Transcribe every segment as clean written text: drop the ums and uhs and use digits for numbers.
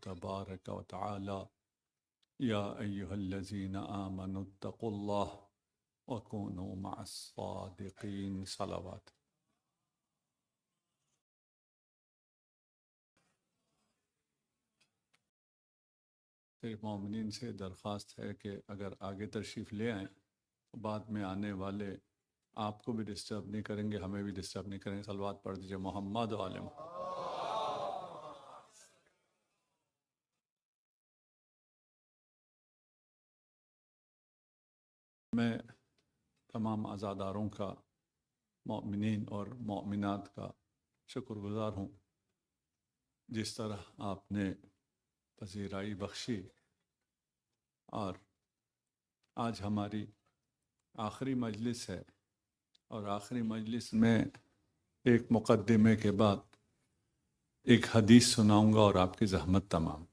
تبارك وتعالى يا أيها الذين آمنوا اتقوا الله وكونوا مع الصادقين صلوات. صرف مومنین سے درخواست ہے کہ اگر آگے تشریف لے آئیں بعد میں آنے والے آپ کو بھی ڈسٹرب نہیں کریں گے، ہمیں بھی ڈسٹرب نہیں کریں گے. صلوات پڑھ دیجئے محمد و عالم. میں تمام عزاداروں کا، مومنین اور مومنات کا شکر گزار ہوں جس طرح آپ نے پذیرائی بخشی، اور آج ہماری آخری مجلس ہے، اور آخری مجلس میں ایک مقدمے کے بعد ایک حدیث سناؤں گا اور آپ کی زحمت تمام.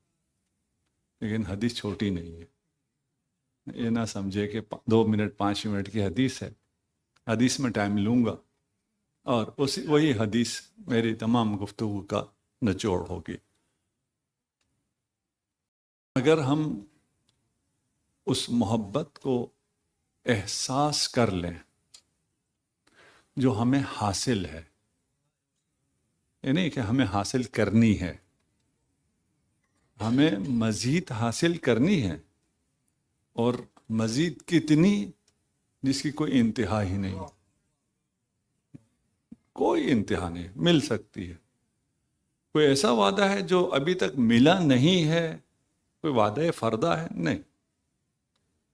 لیکن حدیث چھوٹی نہیں ہے، یہ نہ سمجھے کہ 2 منٹ 5 منٹ کی حدیث ہے. حدیث میں ٹائم لوں گا اور وہی حدیث میری تمام گفتگو کا نچوڑ ہوگی. اگر ہم اس محبت کو احساس کر لیں جو ہمیں حاصل ہے، یہ نہیں کہ ہمیں حاصل کرنی ہے، ہمیں مزید حاصل کرنی ہے، اور مزید کتنی جس کی کوئی انتہا ہی نہیں، کوئی انتہا نہیں. مل سکتی ہے. کوئی ایسا وعدہ ہے جو ابھی تک ملا نہیں ہے؟ کوئی وعدہ فردہ ہے؟ نہیں.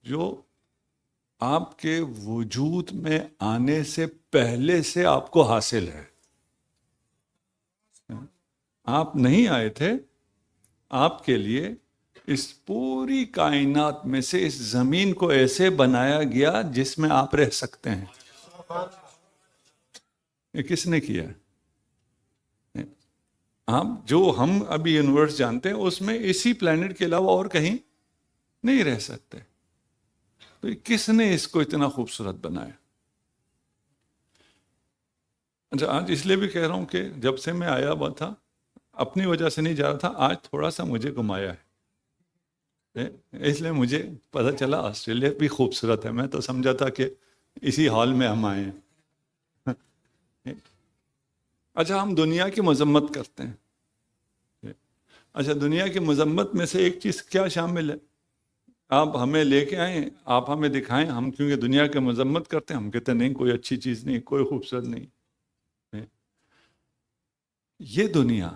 جو آپ کے وجود میں آنے سے پہلے سے آپ کو حاصل ہے. آپ نہیں آئے تھے، آپ کے لیے اس پوری کائنات میں سے اس زمین کو ایسے بنایا گیا جس میں آپ رہ سکتے ہیں. یہ کس نے کیا؟ آپ جو ہم ابھی یونیورس جانتے ہیں اس میں اسی پلانٹ کے علاوہ اور کہیں نہیں رہ سکتے. تو کس نے اس کو اتنا خوبصورت بنایا؟ اچھا، آج اس لیے بھی کہہ رہا ہوں کہ جب سے میں آیا ہوا تھا، اپنی وجہ سے نہیں جا رہا تھا، آج تھوڑا سا مجھے گھمایا ہے، اس لیے مجھے پتہ چلا آسٹریلیا بھی خوبصورت ہے. میں تو سمجھا تھا کہ اسی حال میں ہم آئے ہیں. اچھا، ہم دنیا کی مذمت کرتے ہیں. اچھا، دنیا کی مذمت میں سے ایک چیز کیا شامل ہے؟ آپ ہمیں لے کے آئیں، آپ ہمیں دکھائیں. ہم کیونکہ دنیا کی مذمت کرتے ہیں، ہم کہتے ہیں نہیں، کوئی اچھی چیز نہیں، کوئی خوبصورت نہیں. یہ دنیا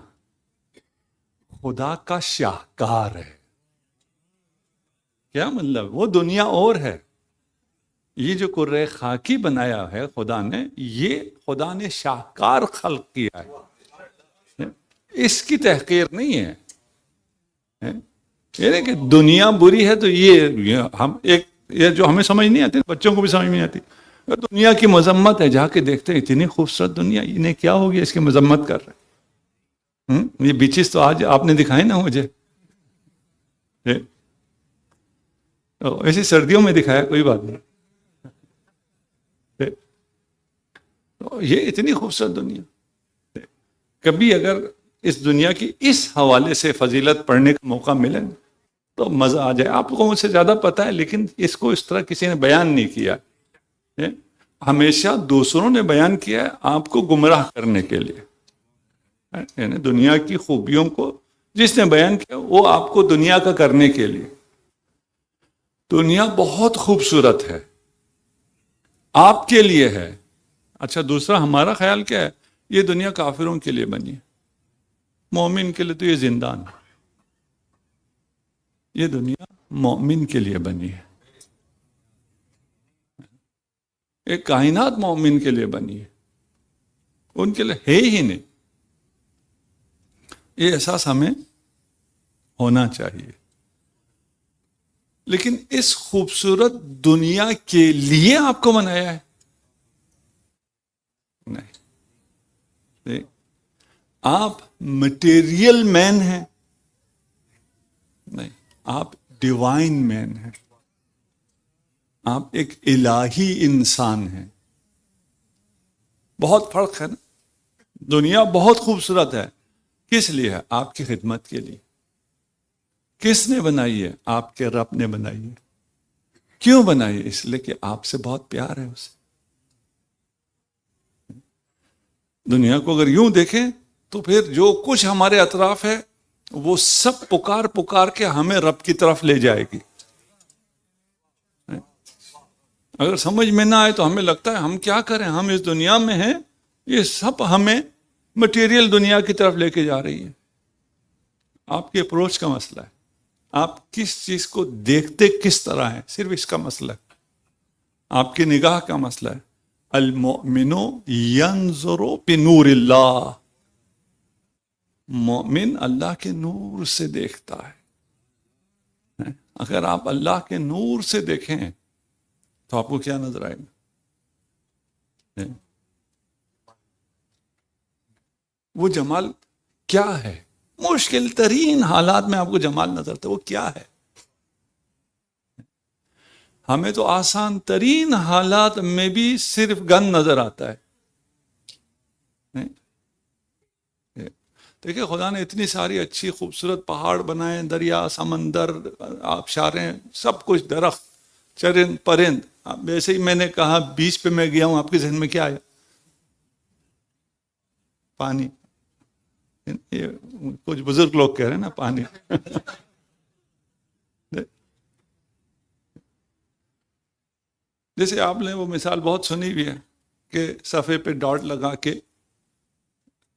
خدا کا شاہکار ہے. کیا مطلب؟ وہ دنیا اور ہے. یہ جو کرۂ خاکی بنایا ہے خدا نے، یہ خدا نے شاہکار خلق کیا ہے. اس کی تحقیر نہیں ہے. یہ نہیں کہ دنیا بری ہے تو یہ ہم یہ جو ہمیں سمجھ نہیں آتی، بچوں کو بھی سمجھ نہیں آتی. دنیا کی مذمت ہے. جا کے دیکھتے ہیں اتنی خوبصورت دنیا، انہیں کیا ہو گیا اس کی مذمت کر رہے. یہ بیچز تو آج آپ نے دکھائے نا مجھے، ایسی سردیوں میں دکھایا، کوئی بات نہیں. یہ اتنی خوبصورت دنیا، کبھی اگر اس دنیا کی اس حوالے سے فضیلت پڑھنے کا موقع ملے تو مزہ آ جائے. آپ کو مجھ سے زیادہ پتہ ہے، لیکن اس کو اس طرح کسی نے بیان نہیں کیا. ہمیشہ دوسروں نے بیان کیا ہے آپ کو گمراہ کرنے کے لیے. یعنی دنیا کی خوبیوں کو جس نے بیان کیا وہ آپ کو دنیا کا کرنے کے لیے. دنیا بہت خوبصورت ہے، آپ کے لیے ہے. اچھا، دوسرا ہمارا خیال کیا ہے؟ یہ دنیا کافروں کے لیے بنی ہے، مومن کے لیے تو یہ زندان ہے. یہ دنیا مومن کے لیے بنی ہے. ایک کائنات مومن کے لیے بنی ہے، ان کے لیے ہے ہی نہیں. یہ احساس ہمیں ہونا چاہیے. لیکن اس خوبصورت دنیا کے لیے آپ کو بنایا ہے؟ نہیں. آپ مٹیریل مین ہیں؟ نہیں، آپ ڈیوائن مین ہیں. آپ ایک الہی انسان ہیں. بہت فرق ہے نا. دنیا بہت خوبصورت ہے، کس لیے ہے؟ آپ کی خدمت کے لیے. کس نے بنائی ہے؟ آپ کے رب نے بنائی ہے. کیوں بنائی ہے؟ اس لیے کہ آپ سے بہت پیار ہے اسے. دنیا کو اگر یوں دیکھیں تو پھر جو کچھ ہمارے اطراف ہے وہ سب پکار پکار کے ہمیں رب کی طرف لے جائے گی. اگر سمجھ میں نہ آئے تو ہمیں لگتا ہے ہم کیا کریں، ہم اس دنیا میں ہیں، یہ سب ہمیں مٹیریل دنیا کی طرف لے کے جا رہی ہے. آپ کی اپروچ کا مسئلہ ہے، آپ کس چیز کو دیکھتے کس طرح ہیں، صرف اس کا مسئلہ ہے. آپ کی نگاہ کا مسئلہ ہے. المؤمن ینظر بنور اللہ، مومن اللہ کے نور سے دیکھتا ہے. اگر آپ اللہ کے نور سے دیکھیں تو آپ کو کیا نظر آئے گا؟ وہ جمال کیا ہے؟ مشکل ترین حالات میں آپ کو جمال نظر آتا ہے، وہ کیا ہے؟ ہمیں تو آسان ترین حالات میں بھی صرف گند نظر آتا ہے. دیکھیں خدا نے اتنی ساری اچھی خوبصورت پہاڑ بنائے، دریا، سمندر، آبشاریں، سب کچھ، درخت، چرند پرند. ویسے ہی میں نے کہا بیچ پہ میں گیا ہوں، آپ کے ذہن میں کیا آیا؟ پانی. یہ کچھ بزرگ لوگ کہہ رہے ہیں نا پانی. جیسے آپ نے وہ مثال بہت سنی ہوئی ہے کہ صفحے پہ ڈاٹ لگا کے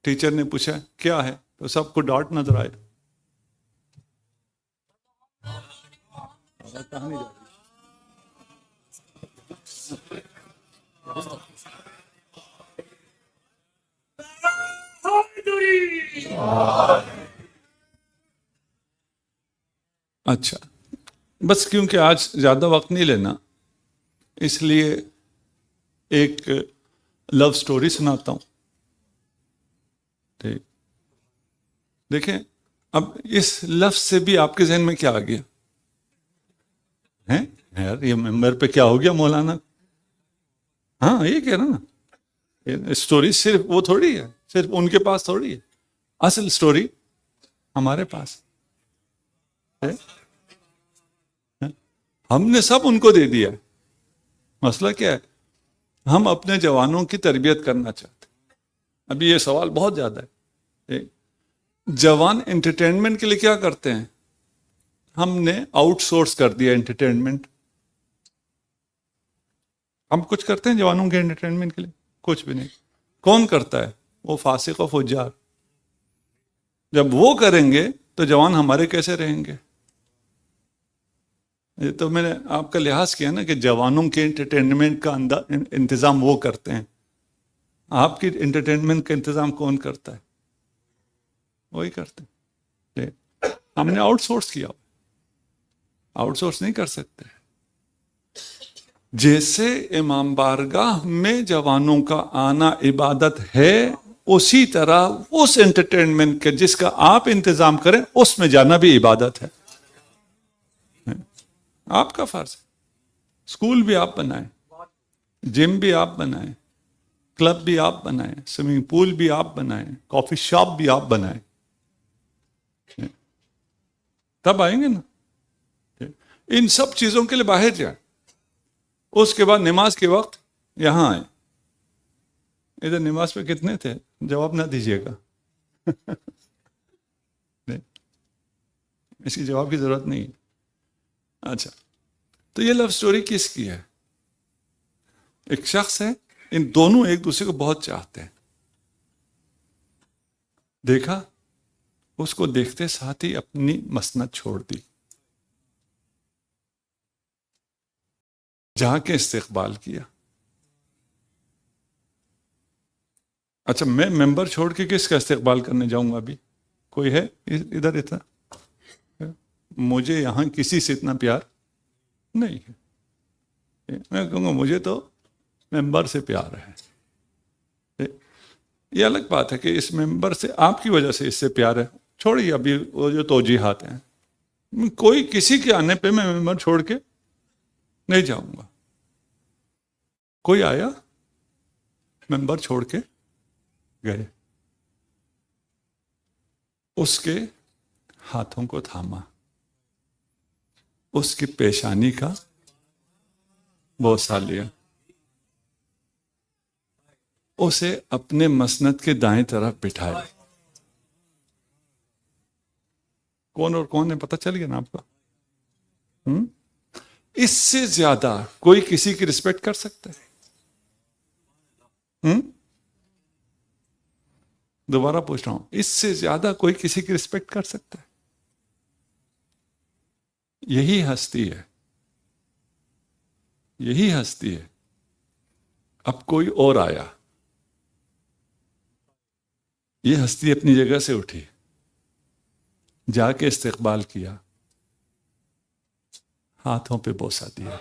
ٹیچر نے پوچھا کیا ہے تو سب کو ڈاٹ نظر آئے. اچھا، بس کیونکہ آج زیادہ وقت نہیں لینا اس لیے ایک لو سٹوری سناتا ہوں. ٹھیک، دیکھیں اب اس لفظ سے بھی آپ کے ذہن میں کیا آ گیا ہے؟ یار یہ ممبر پہ کیا ہو گیا مولانا؟ ہاں یہ کہہ رہا نا، اسٹوری صرف وہ تھوڑی ہے، صرف ان کے پاس تھوڑی ہے، اصل اسٹوری ہمارے پاس ہے. ہم نے سب ان کو دے دیا. مسئلہ کیا ہے؟ ہم اپنے جوانوں کی تربیت کرنا چاہتے ہیں. ابھی یہ سوال بہت زیادہ ہے. جوان انٹرٹینمنٹ کے لیے کیا کرتے ہیں؟ ہم نے آؤٹ سورس کر دیا انٹرٹینمنٹ. ہم کچھ کرتے ہیں جوانوں کے انٹرٹینمنٹ کے لیے؟ کچھ بھی نہیں. کون کرتا ہے؟ وہ فاسق و فجار. جب وہ کریں گے تو جوان ہمارے کیسے رہیں گے؟ یہ تو میں نے آپ کا لحاظ کیا نا کہ جوانوں کے انٹرٹینمنٹ کا انتظام وہ کرتے ہیں. آپ کی انٹرٹینمنٹ کا انتظام کون کرتا ہے؟ وہی کرتے ہیں. ہم نے آؤٹ سورس کیا، آؤٹ سورس نہیں کر سکتے. جیسے امام بارگاہ میں جوانوں کا آنا عبادت ہے، اسی طرح اس انٹرٹینمنٹ کے جس کا آپ انتظام کریں اس میں جانا بھی عبادت ہے. آپ کا فرض ہے. اسکول بھی آپ بنائیں، جم بھی آپ بنائیں، کلب بھی آپ بنائیں، سوئمنگ پول بھی آپ بنائیں، کافی شاپ بھی آپ بنائیں. تب آئیں گے نا. ان سب چیزوں کے لیے باہر جائیں، اس کے بعد نماز کے وقت یہاں آئیں. ادھر نماز پہ کتنے تھے؟ جواب نہ دیجیے گا. اس کی جواب کی ضرورت نہیں. اچھا، تو یہ لو سٹوری کس کی ہے؟ ایک شخص ہے، ان دونوں ایک دوسرے کو بہت چاہتے ہیں. دیکھا، اس کو دیکھتے ساتھ ہی اپنی مسند چھوڑ دی، جا کے استقبال کیا. اچھا، میں ممبر چھوڑ کے کس کا استقبال کرنے جاؤں گا؟ ابھی کوئی ہے ادھر اتنا؟ مجھے یہاں کسی سے اتنا پیار نہیں ہے. میں کہوں گا مجھے تو ممبر سے پیار ہے. یہ الگ بات ہے کہ اس ممبر سے آپ کی وجہ سے اس سے پیار ہے، چھوڑیے ابھی وہ جو توجیحات ہیں. کوئی کسی کے آنے پہ میں ممبر چھوڑ کے نہیں جاؤں گا. کوئی آیا، ممبر چھوڑ کے گئے، اس کے ہاتھوں کو تھاما، اس کی پیشانی کا بوسہ لیا، اسے اپنے مسند کے دائیں طرف بٹھایا۔ کون اور کون ہے پتہ چل گیا نا آپ کا؟ اس سے زیادہ کوئی کسی کی رسپیکٹ کر سکتا ہے؟ دوبارہ پوچھ رہا ہوں، اس سے زیادہ کوئی کسی کی رسپیکٹ کر سکتا ہے؟ یہی ہستی ہے، یہی ہستی ہے۔ اب کوئی اور آیا، یہ ہستی اپنی جگہ سے اٹھی، جا کے استقبال کیا، ہاتھوں پہ بوسہ دیا۔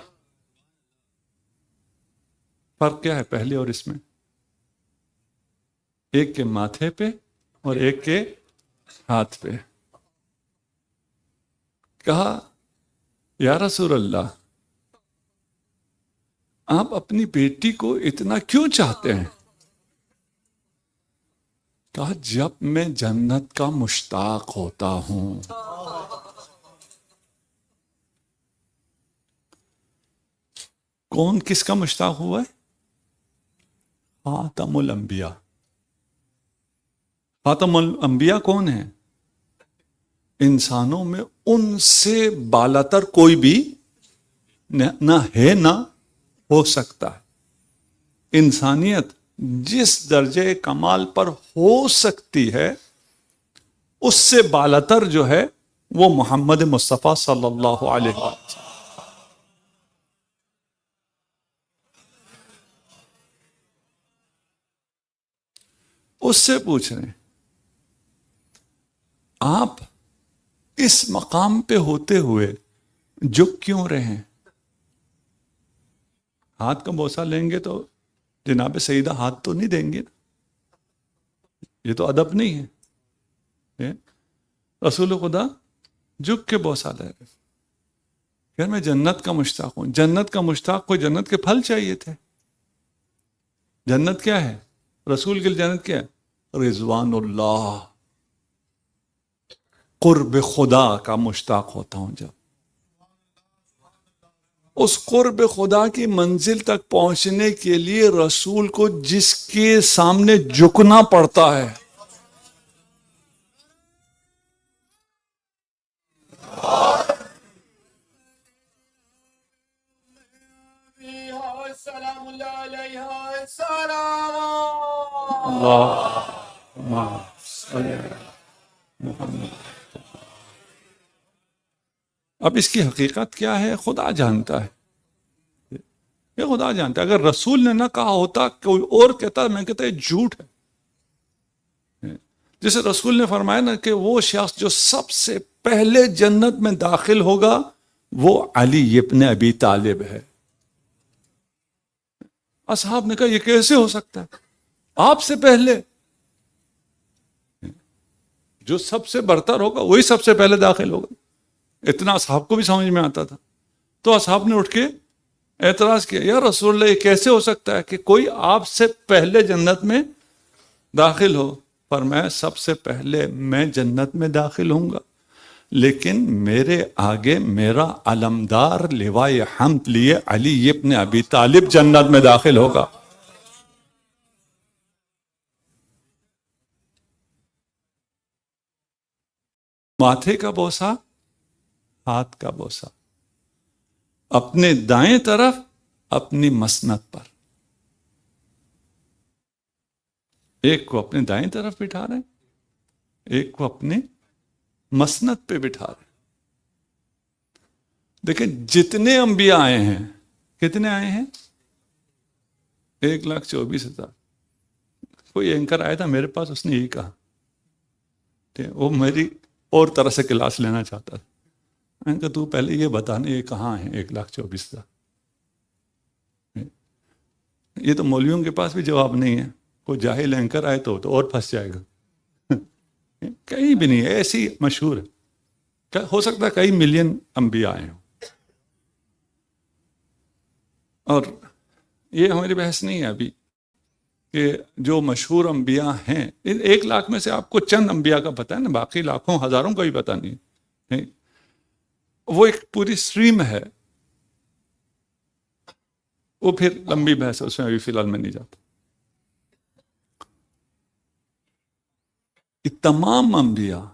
فرق کیا ہے پہلے اور اس میں؟ ایک کے ماتھے پہ اور ایک کے ہاتھ پہ۔ کہا یا رسول اللہ، آپ اپنی بیٹی کو اتنا کیوں چاہتے ہیں؟ کہا جب میں جنت کا مشتاق ہوتا ہوں۔ کون کس کا مشتاق ہوا ہے؟ خاتم الانبیاء۔ خاتم الانبیاء کون ہے؟ انسانوں میں ان سے بالاتر کوئی بھی نہ ہے نہ ہو سکتا ہے۔ انسانیت جس درجے کمال پر ہو سکتی ہے اس سے بالاتر جو ہے وہ محمد مصطفیٰ صلی اللہ علیہ وسلم۔ اس سے پوچھ رہے ہیں آپ اس مقام پہ ہوتے ہوئے جھک کیوں رہے ہیں؟ ہاتھ کا بوسہ لیں گے تو جناب سیدہ ہاتھ تو نہیں دیں گے نا، یہ تو ادب نہیں ہے۔ رسول خدا جھک کے بوسہ لے رہے، کہ میں جنت کا مشتاق ہوں۔ جنت کا مشتاق کو جنت کے پھل چاہیے تھے۔ جنت کیا ہے؟ رسول کے لیے جنت کیا ہے؟ رضوان اللہ، قرب خدا کا مشتاق ہوتا ہوں۔ جب اس قرب خدا کی منزل تک پہنچنے کے لیے رسول کو جس کے سامنے جھکنا پڑتا ہے، اب اس کی حقیقت کیا ہے خدا جانتا ہے، یہ خدا جانتا ہے۔ اگر رسول نے نہ کہا ہوتا کوئی اور کہتا، میں کہتا یہ جھوٹ ہے۔ جیسے رسول نے فرمایا نا کہ وہ شخص جو سب سے پہلے جنت میں داخل ہوگا وہ علی ابن ابی طالب ہے۔ اصحاب نے کہا یہ کیسے ہو سکتا ہے؟ آپ سے پہلے؟ جو سب سے برتر ہوگا وہی سب سے پہلے داخل ہوگا۔ اتنا اصحاب کو بھی سمجھ میں آتا تھا۔ تو اصحاب نے اٹھ کے اعتراض کیا، یا رسول اللہ یہ کیسے ہو سکتا ہے کہ کوئی آپ سے پہلے جنت میں داخل ہو؟ فرمایا سب سے پہلے میں جنت میں داخل ہوں گا، لیکن میرے آگے میرا علمدار لوائے حمد لیے علی ابن ابی طالب جنت میں داخل ہوگا۔ ماتھے کا بوسہ، ہاتھ کا بوسہ، اپنے دائیں طرف اپنی مسند پر۔ ایک کو اپنے دائیں طرف بٹھا رہے ہیں، ایک کو اپنے مسند پہ بٹھا رہے ہیں۔ دیکھیں جتنے انبیاء آئے ہیں، کتنے آئے ہیں؟ 1,24,000۔ کوئی اینکر آیا تھا میرے پاس، اس نے یہی کہا، وہ میری اور طرح سے کلاس لینا چاہتا تھا۔ میں نے کہا تو پہلے یہ بتانا یہ کہاں ہیں 1,24,000؟ یہ تو مولویوں کے پاس بھی جواب نہیں ہے۔ کوئی جاہل اینکر آئے تو اور پھنس جائے گا۔ کہیں بھی نہیں ہے، ایسی مشہور ہے، ہو سکتا ہے کئی ملین انبیاء آئے ہوں۔ اور یہ ہماری بحث نہیں ہے ابھی کہ جو مشہور انبیاء ہیں، 1,00,000 میں سے آپ کو چند انبیاء کا پتہ ہے نا، باقی لاکھوں ہزاروں کا بھی پتہ نہیں ہے۔ وہ ایک پوری اسٹریم ہے، وہ پھر لمبی بحث ہے، اس میں ابھی فی الحال میں نہیں جاتا. یہ تمام انبیاء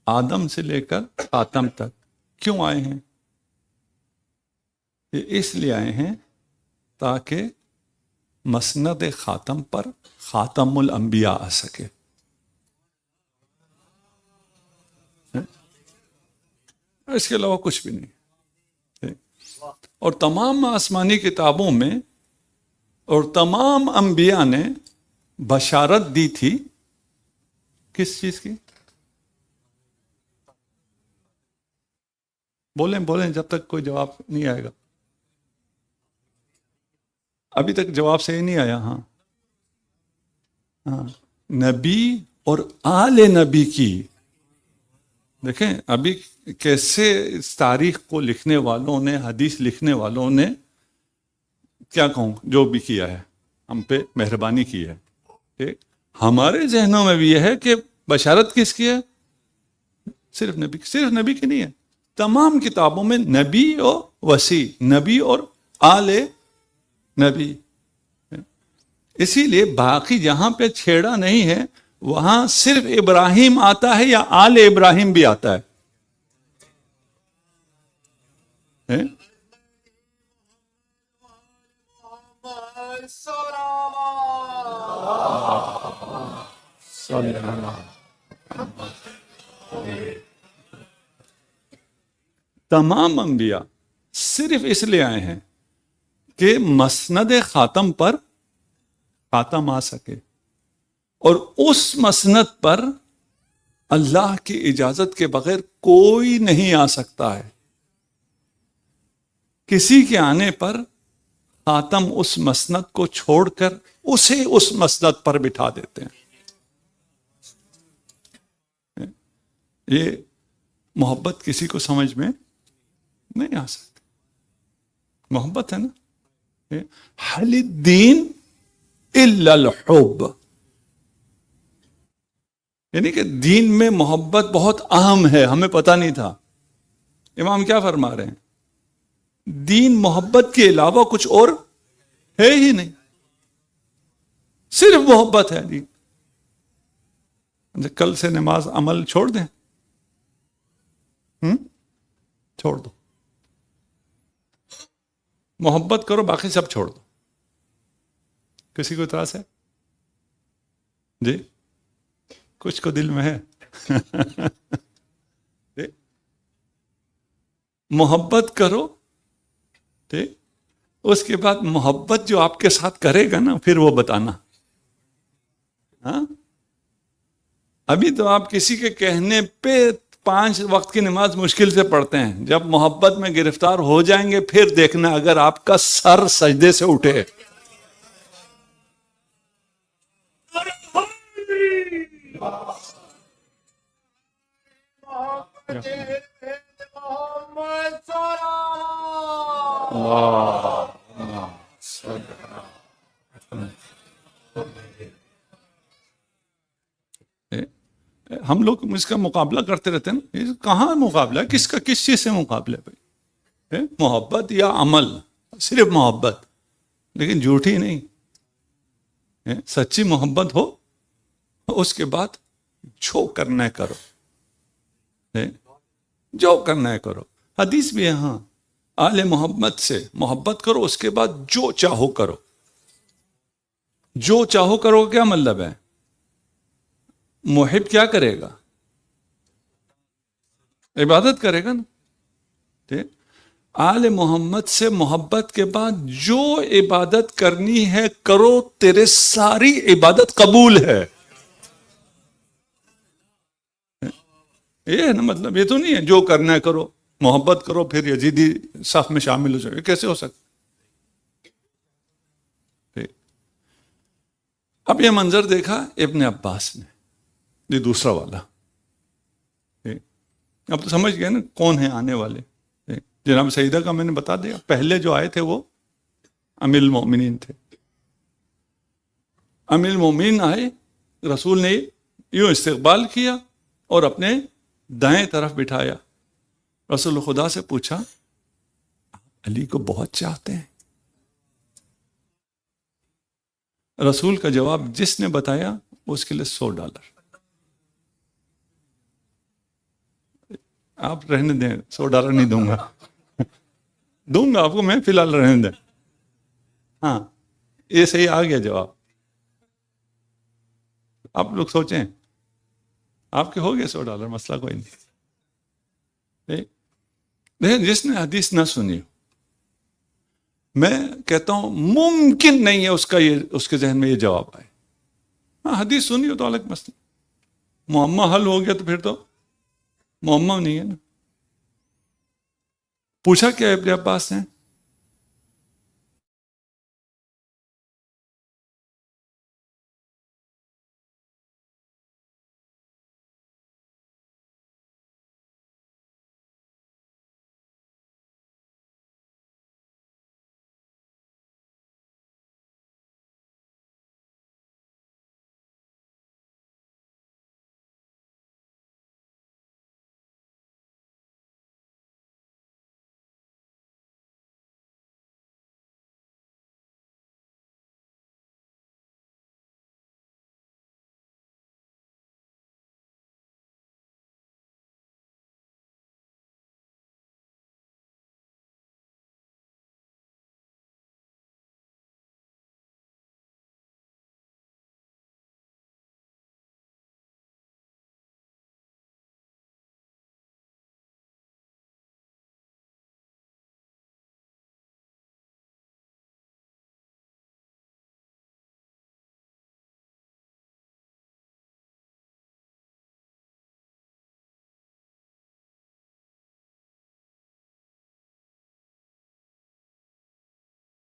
آدم سے لے کر خاتم تک کیوں آئے ہیں؟ یہ اس لیے آئے ہیں تاکہ مسند خاتم پر خاتم الانبیاء آ سکے. اس کے علاوہ کچھ بھی نہیں. اور تمام آسمانی کتابوں میں اور تمام انبیاء نے بشارت دی تھی کس چیز کی؟ بولیں بولیں جب تک کوئی جواب نہیں آئے گا. ابھی تک جواب صحیح نہیں آیا. ہاں ہاں، نبی اور آل نبی کی. دیکھیں ابھی کیسے اس تاریخ کو لکھنے والوں نے، حدیث لکھنے والوں نے کیا کہوں جو بھی کیا ہے، ہم پہ مہربانی کی ہے. ٹھیک، ہمارے ذہنوں میں بھی یہ ہے کہ بشارت کس کی ہے؟ صرف نبی. صرف نبی کی نہیں ہے، تمام کتابوں میں نبی اور وسیع، نبی اور آل نبی. اسی لیے باقی جہاں پہ چھیڑا نہیں ہے وہاں صرف ابراہیم آتا ہے یا آل ابراہیم بھی آتا ہے. تمام انبیاء صرف اس لیے آئے ہیں کہ مسند خاتم پر خاتم آ سکے، اور اس مسند پر اللہ کی اجازت کے بغیر کوئی نہیں آ سکتا ہے. کسی کے آنے پر خاتم اس مسند کو چھوڑ کر اسے اس مسند پر بٹھا دیتے ہیں. یہ محبت کسی کو سمجھ میں نہیں آ سکتی. محبت ہے نا، حل الدین الا الحب، یعنی کہ دین میں محبت بہت اہم ہے، ہمیں پتہ نہیں تھا. امام کیا فرما رہے ہیں؟ دین محبت کے علاوہ کچھ اور ہے ہی نہیں، صرف محبت ہے دین. کل سے نماز عمل چھوڑ دیں، چھوڑ دو، محبت کرو، باقی سب چھوڑ دو. کسی کو اعتراض ہے؟ جی کچھ کو دل میں ہے. محبت کرو، ٹھیک، اس کے بعد محبت جو آپ کے ساتھ کرے گا نا پھر وہ بتانا. ہاں، ابھی تو آپ کسی کے کہنے پہ 5 وقت کی نماز مشکل سے پڑھتے ہیں، جب محبت میں گرفتار ہو جائیں گے پھر دیکھنا اگر آپ کا سر سجدے سے اٹھے. ہم لوگ اس کا مقابلہ کرتے رہتے ہیں نا. کہاں مقابلہ ہے؟ کس کا، کس چیز سے مقابلہ ہے بھائی؟ محبت یا عمل؟ صرف محبت، لیکن جھوٹی نہیں. سچی محبت ہو اس کے بعد جو کرنا ہے کرو، جو کرنا ہے کرو. حدیث بھی ہے، ہاں، آل محمد سے محبت کرو، اس کے بعد جو چاہو کرو. جو چاہو کرو کیا مطلب ہے؟ محب کیا کرے گا؟ عبادت کرے گا نا. ٹھیک، آل محمد سے محبت کے بعد جو عبادت کرنی ہے کرو، تیرے ساری عبادت قبول ہے. یہ ہے نا مطلب. یہ تو نہیں ہے جو کرنا ہے کرو، محبت کرو پھر یزیدی صف میں شامل ہو جائے. کیسے ہو سکتا؟ اب یہ منظر دیکھا ابن عباس نے، یہ دوسرا والا. اب تو سمجھ گئے نا کون ہیں آنے والے. جناب سیدہ کا میں نے بتا دیا، پہلے جو آئے تھے وہ امیر المومنین تھے. امیر المومنین آئے، رسول نے یوں استقبال کیا اور اپنے دائیں طرف بٹھایا. رسول خدا سے پوچھا علی کو بہت چاہتے ہیں؟ رسول کا جواب جس نے بتایا اس کے لیے $100. آپ رہنے دیں، $100 نہیں دوں گا، دوں گا آپ کو میں، فی الحال رہنے دیں. ہاں یہ صحیح آ گیا جواب. آپ لوگ سوچیں، آپ کے ہو گئے $100، مسئلہ کوئی نہیں. لیکن جس نے حدیث نہ سنی، میں کہتا ہوں ممکن نہیں ہے اس کے ذہن میں یہ جواب آئے. ہاں حدیث سنی ہو تو الگ مسئلہ، معمہ حل ہو گیا تو پھر تو معمہ نہیں ہے نا. پوچھا کیا ابن عباس نے؟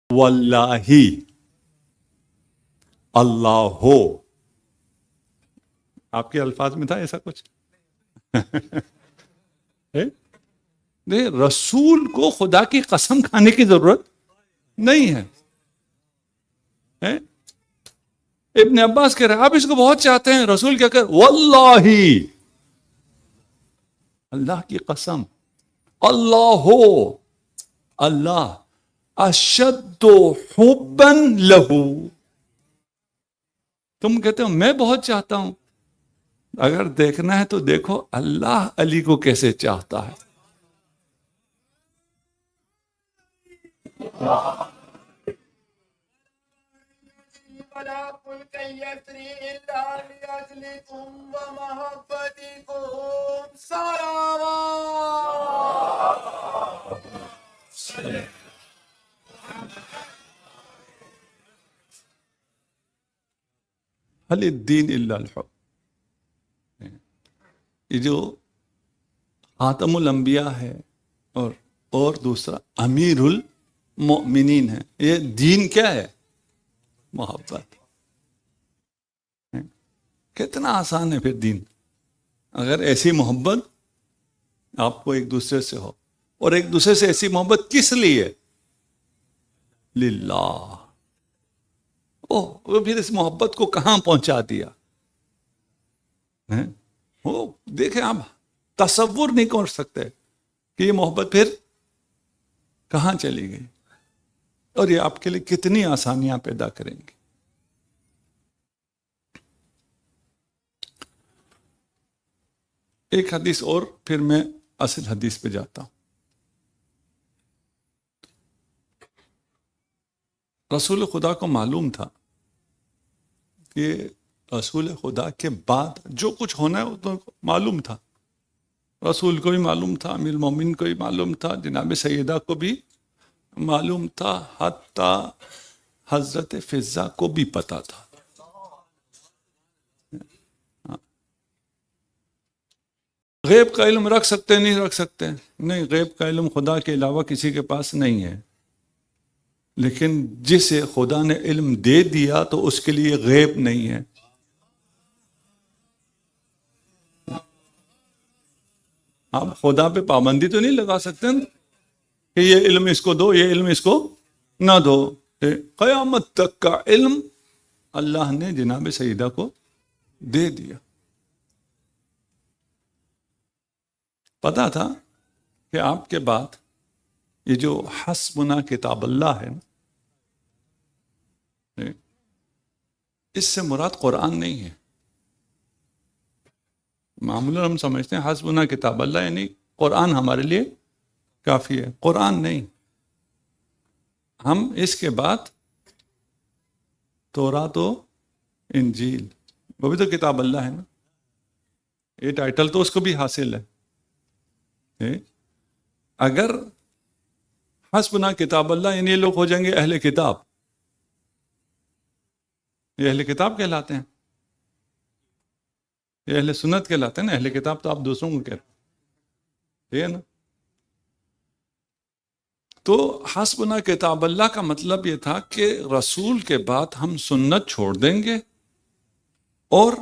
واللہ اللہ ہو، آپ کے الفاظ میں تھا ایسا کچھ؟ نہیں، رسول کو خدا کی قسم کھانے کی ضرورت نہیں ہے. ابن عباس کہہ رہے آپ اس کو بہت چاہتے ہیں، رسول کیا کہ واللہ، اللہ کی قسم، اللہ ہو، اللہ اشد حبا لہو. تم کہتے ہو میں بہت چاہتا ہوں، اگر دیکھنا ہے تو دیکھو اللہ علی کو کیسے چاہتا ہے. حل الدین الا الحب، یہ جو خاتم الانبیاء ہے اور دوسرا امیر المؤمنین ہے، یہ دین کیا ہے؟ محبت. کتنا آسان ہے پھر دین، اگر ایسی محبت آپ کو ایک دوسرے سے ہو. اور ایک دوسرے سے ایسی محبت کس لیے؟ للہ. وہ پھر اس محبت کو کہاں پہنچا دیا؟ وہ دیکھیں، آپ تصور نہیں کر سکتے کہ یہ محبت پھر کہاں چلی گئی، اور یہ آپ کے لیے کتنی آسانیاں پیدا کریں گی. ایک حدیث اور پھر میں اصل حدیث پہ جاتا ہوں. رسول خدا کو معلوم تھا کہ رسول خدا کے بعد جو کچھ ہونا ہے وہ تو معلوم تھا. رسول کو بھی معلوم تھا، امیر المومنین کو بھی معلوم تھا، جناب سیدہ کو بھی معلوم تھا، حتیٰ حضرت فضہ کو بھی پتا تھا. غیب کا علم رکھ سکتے نہیں رکھ سکتے؟ نہیں، غیب کا علم خدا کے علاوہ کسی کے پاس نہیں ہے. لیکن جسے خدا نے علم دے دیا تو اس کے لیے غیب نہیں ہے. آپ خدا پہ پابندی تو نہیں لگا سکتے کہ یہ علم اس کو دو، یہ علم اس کو نہ دو. قیامت تک کا علم اللہ نے جناب سیدہ کو دے دیا. پتا تھا کہ آپ کے بعد یہ جو حسبنا کتاب اللہ ہے نا، اس سے مراد قرآن نہیں ہے. معمولاً ہم سمجھتے ہیں حسبنا کتاب اللہ یعنی قرآن ہمارے لیے کافی ہے. قرآن نہیں. ہم اس کے بعد تورات و انجیل، وہ بھی تو کتاب اللہ ہے نا، یہ ٹائٹل تو اس کو بھی حاصل ہے. اگر حسبنا کتاب اللہ یعنی یہ لوگ ہو جائیں گے اہل کتاب، یہ اہل کتاب کہلاتے ہیں، یہ اہل سنت کہلاتے ہیں نا. اہل کتاب تو آپ دوسروں کو کہتے ہیں، ٹھیک ہے نا. تو حسبنا کتاب اللہ کا مطلب یہ تھا کہ رسول کے بعد ہم سنت چھوڑ دیں گے اور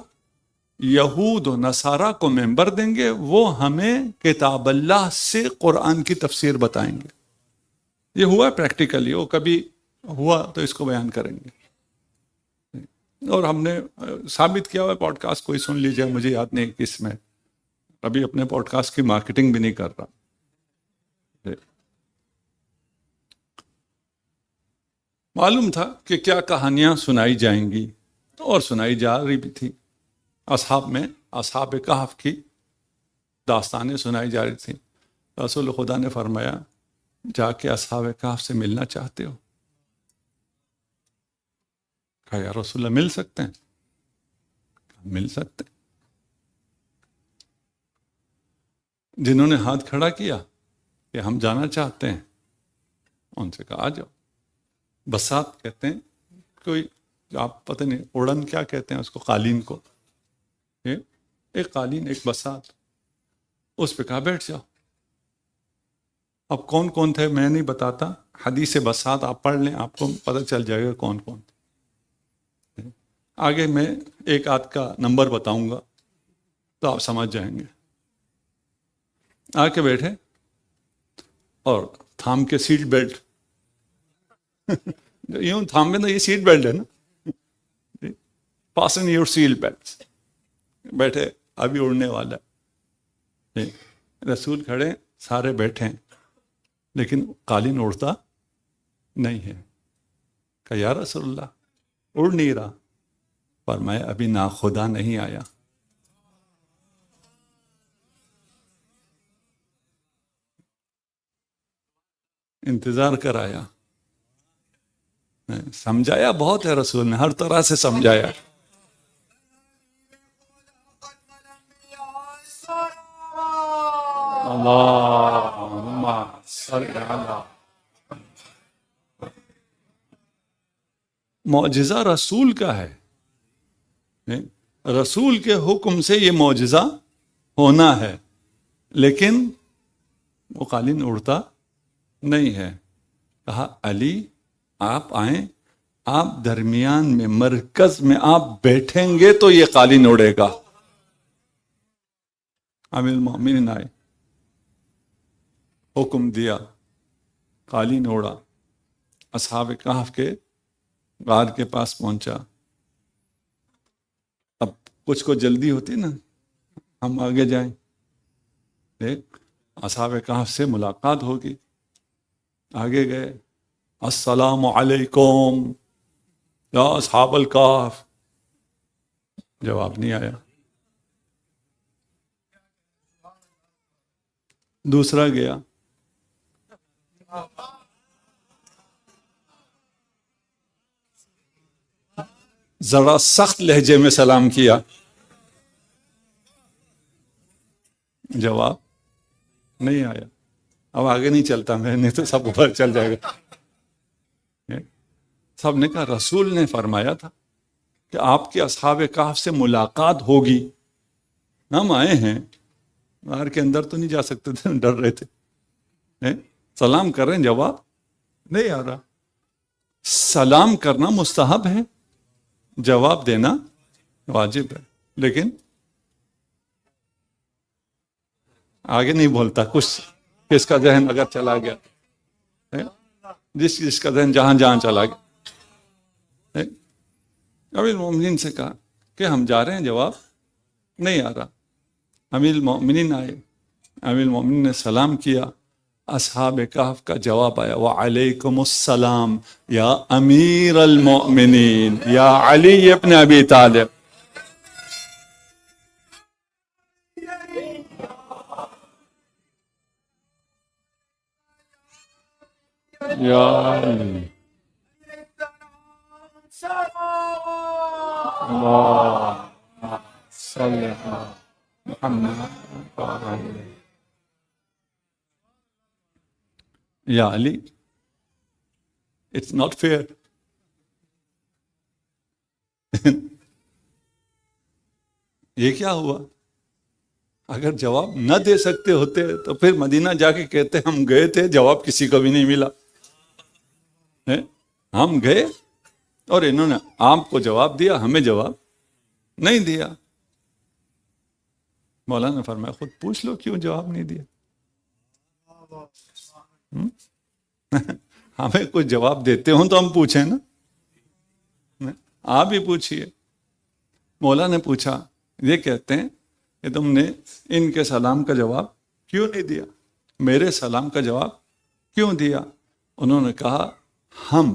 یہود و نصارہ کو ممبر دیں گے، وہ ہمیں کتاب اللہ سے قرآن کی تفسیر بتائیں گے. یہ ہوا پریکٹیکلی، وہ کبھی ہوا تو اس کو بیان کریں گے. اور ہم نے ثابت کیا ہوا، پوڈ کاسٹ کوئی سن لیجیے، مجھے یاد نہیں کس میں، ابھی اپنے پوڈ کاسٹ کی مارکیٹنگ بھی نہیں کر رہا. معلوم تھا کہ کیا کہانیاں سنائی جائیں گی اور سنائی جا رہی بھی تھی. اصحاب کہف کی داستانیں سنائی جا رہی تھیں. رسول خدا نے فرمایا جا کے اصحاب کہف سے ملنا چاہتے ہو؟ کہا یا رسول اللہ مل سکتے ہیں؟ مل سکتے ہیں. جنہوں نے ہاتھ کھڑا کیا کہ ہم جانا چاہتے ہیں، ان سے کہا آ جاؤ. بسات کہتے ہیں، کوئی آپ پتہ نہیں اڑن کیا کہتے ہیں اس کو، قالین کو، ایک قالین ایک بسات، اس پہ کہا بیٹھ جاؤ. اب کون کون تھے میں نہیں بتاتا، حدیث بسات آپ پڑھ لیں، آپ کو پتہ چل جائے گا کون کون تھے. آگے میں ایک آدھ کا نمبر بتاؤں گا تو آپ سمجھ جائیں گے. آ کے بیٹھے اور تھام کے سیٹ بیلٹ یوں تھامے نا، یہ سیٹ بیلٹ ہے نا، فاسن یور سیٹ بیلٹ. بیٹھے ابھی اڑنے والا ہے. رسول کھڑے، سارے بیٹھے ہیں، لیکن قالین اڑتا نہیں ہے. کہ یا رسول اللہ اڑ نہیں رہا. فرمایا ابھی ناخدا نہیں آیا. انتظار کرایا. سمجھایا بہت ہے رسول نے، ہر طرح سے سمجھایا. اللہم صل علی. معجزہ رسول کا ہے، رسول کے حکم سے یہ معجزہ ہونا ہے، لیکن وہ قالین اڑتا نہیں ہے. کہا علی آپ آئیں، آپ درمیان میں مرکز میں آپ بیٹھیں گے تو یہ قالین اڑے گا. امیر المومنین آئے، حکم دیا، قالین اڑا. اصحاب کہف کے غار کے پاس پہنچا. اب کچھ کو جلدی ہوتی نا، ہم آگے جائیں، دیکھ اصحاب کہف سے ملاقات ہوگی. آگے گئے، السلام علیکم یا اصحاب الکہف. جواب نہیں آیا. دوسرا گیا، ذرا سخت لہجے میں سلام کیا، جواب نہیں آیا. اب آگے نہیں چلتا میں، نہیں تو سب اوپر چل جائے گا. سب نے کہا رسول نے فرمایا تھا کہ آپ کے اصحاب کہف سے ملاقات ہوگی، ہم آئے ہیں، غار کے اندر تو نہیں جا سکتے تھے، ڈر رہے تھے. سلام کر رہے ہیں، جواب نہیں آ رہا. سلام کرنا مستحب ہے، جواب دینا واجب ہے، لیکن آگے نہیں بولتا. کچھ کس کا ذہن اگر چلا گیا، جس کا ذہن جہاں جہاں چلا گیا. امیر المومنین سے کہا کہ ہم جا رہے ہیں، جواب نہیں آ رہا. امیر المومنین آئے، امیر المومنین نے سلام کیا. اصحاب کہف کا جواب آیا وعلیکم السلام یا امیر المؤمنین یا علی ابن ابی طالب. یا علی اللہ صلی اللہ محمد. یا علی اٹس ناٹ فیئر. یہ کیا ہوا؟ اگر جواب نہ دے سکتے ہوتے تو پھر مدینہ جا کے کہتے ہم گئے تھے جواب کسی کو بھی نہیں ملا. ہم گئے اور انہوں نے آپ کو جواب دیا، ہمیں جواب نہیں دیا. مولانا نے فرمایا خود پوچھ لو کیوں جواب نہیں دیا. ہمیں کوئی جواب دیتے ہوں تو ہم پوچھیں نا، آپ بھی پوچھئے. مولا نے پوچھا یہ کہتے ہیں کہ تم نے ان کے سلام کا جواب کیوں نہیں دیا، میرے سلام کا جواب کیوں دیا؟ انہوں نے کہا ہم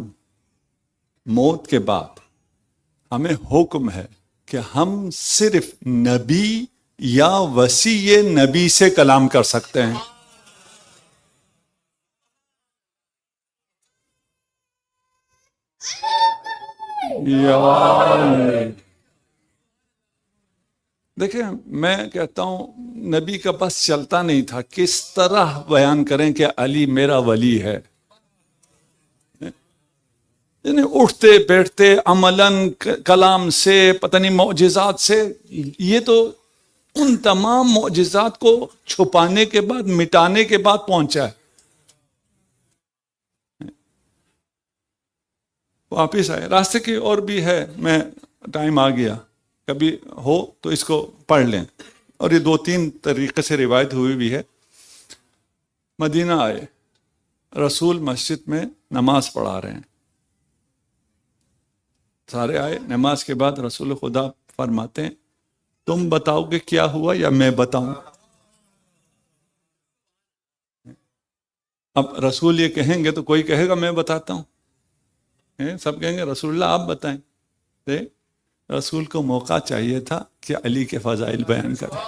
موت کے بعد ہمیں حکم ہے کہ ہم صرف نبی یا وصی نبی سے کلام کر سکتے ہیں. دیکھیں میں کہتا ہوں نبی کا بس چلتا نہیں تھا، کس طرح بیان کریں کہ علی میرا ولی ہے. یعنی اٹھتے بیٹھتے عملاً کلام سے پتہ نہیں معجزات سے، یہ تو ان تمام معجزات کو چھپانے کے بعد مٹانے کے بعد پہنچا ہے. واپس آئے راستے کی اور بھی ہے، میں ٹائم آ گیا، کبھی ہو تو اس کو پڑھ لیں. اور یہ 2-3 طریقے سے روایت ہوئی بھی ہے. مدینہ آئے، رسول مسجد میں نماز پڑھا رہے ہیں، سارے آئے. نماز کے بعد رسول خدا فرماتے ہیں تم بتاؤ کہ کیا ہوا یا میں بتاؤں؟ اب رسول یہ کہیں گے تو کوئی کہے گا میں بتاتا ہوں، سب کہیں گے رسول اللہ آپ بتائیں. رسول کو موقع چاہیے تھا کہ علی کے فضائل بیان کریں.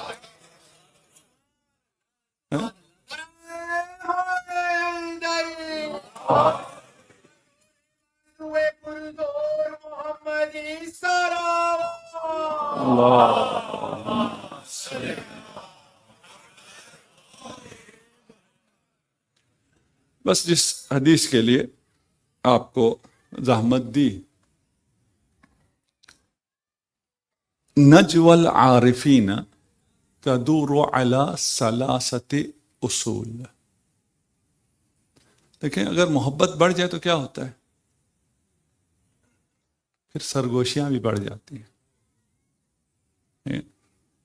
بس جس حدیث کے لیے آپ کو زحمت دی، نجوى العارفین تدور علی 3 اصول. دیکھیں اگر محبت بڑھ جائے تو کیا ہوتا ہے؟ پھر سرگوشیاں بھی بڑھ جاتی ہیں،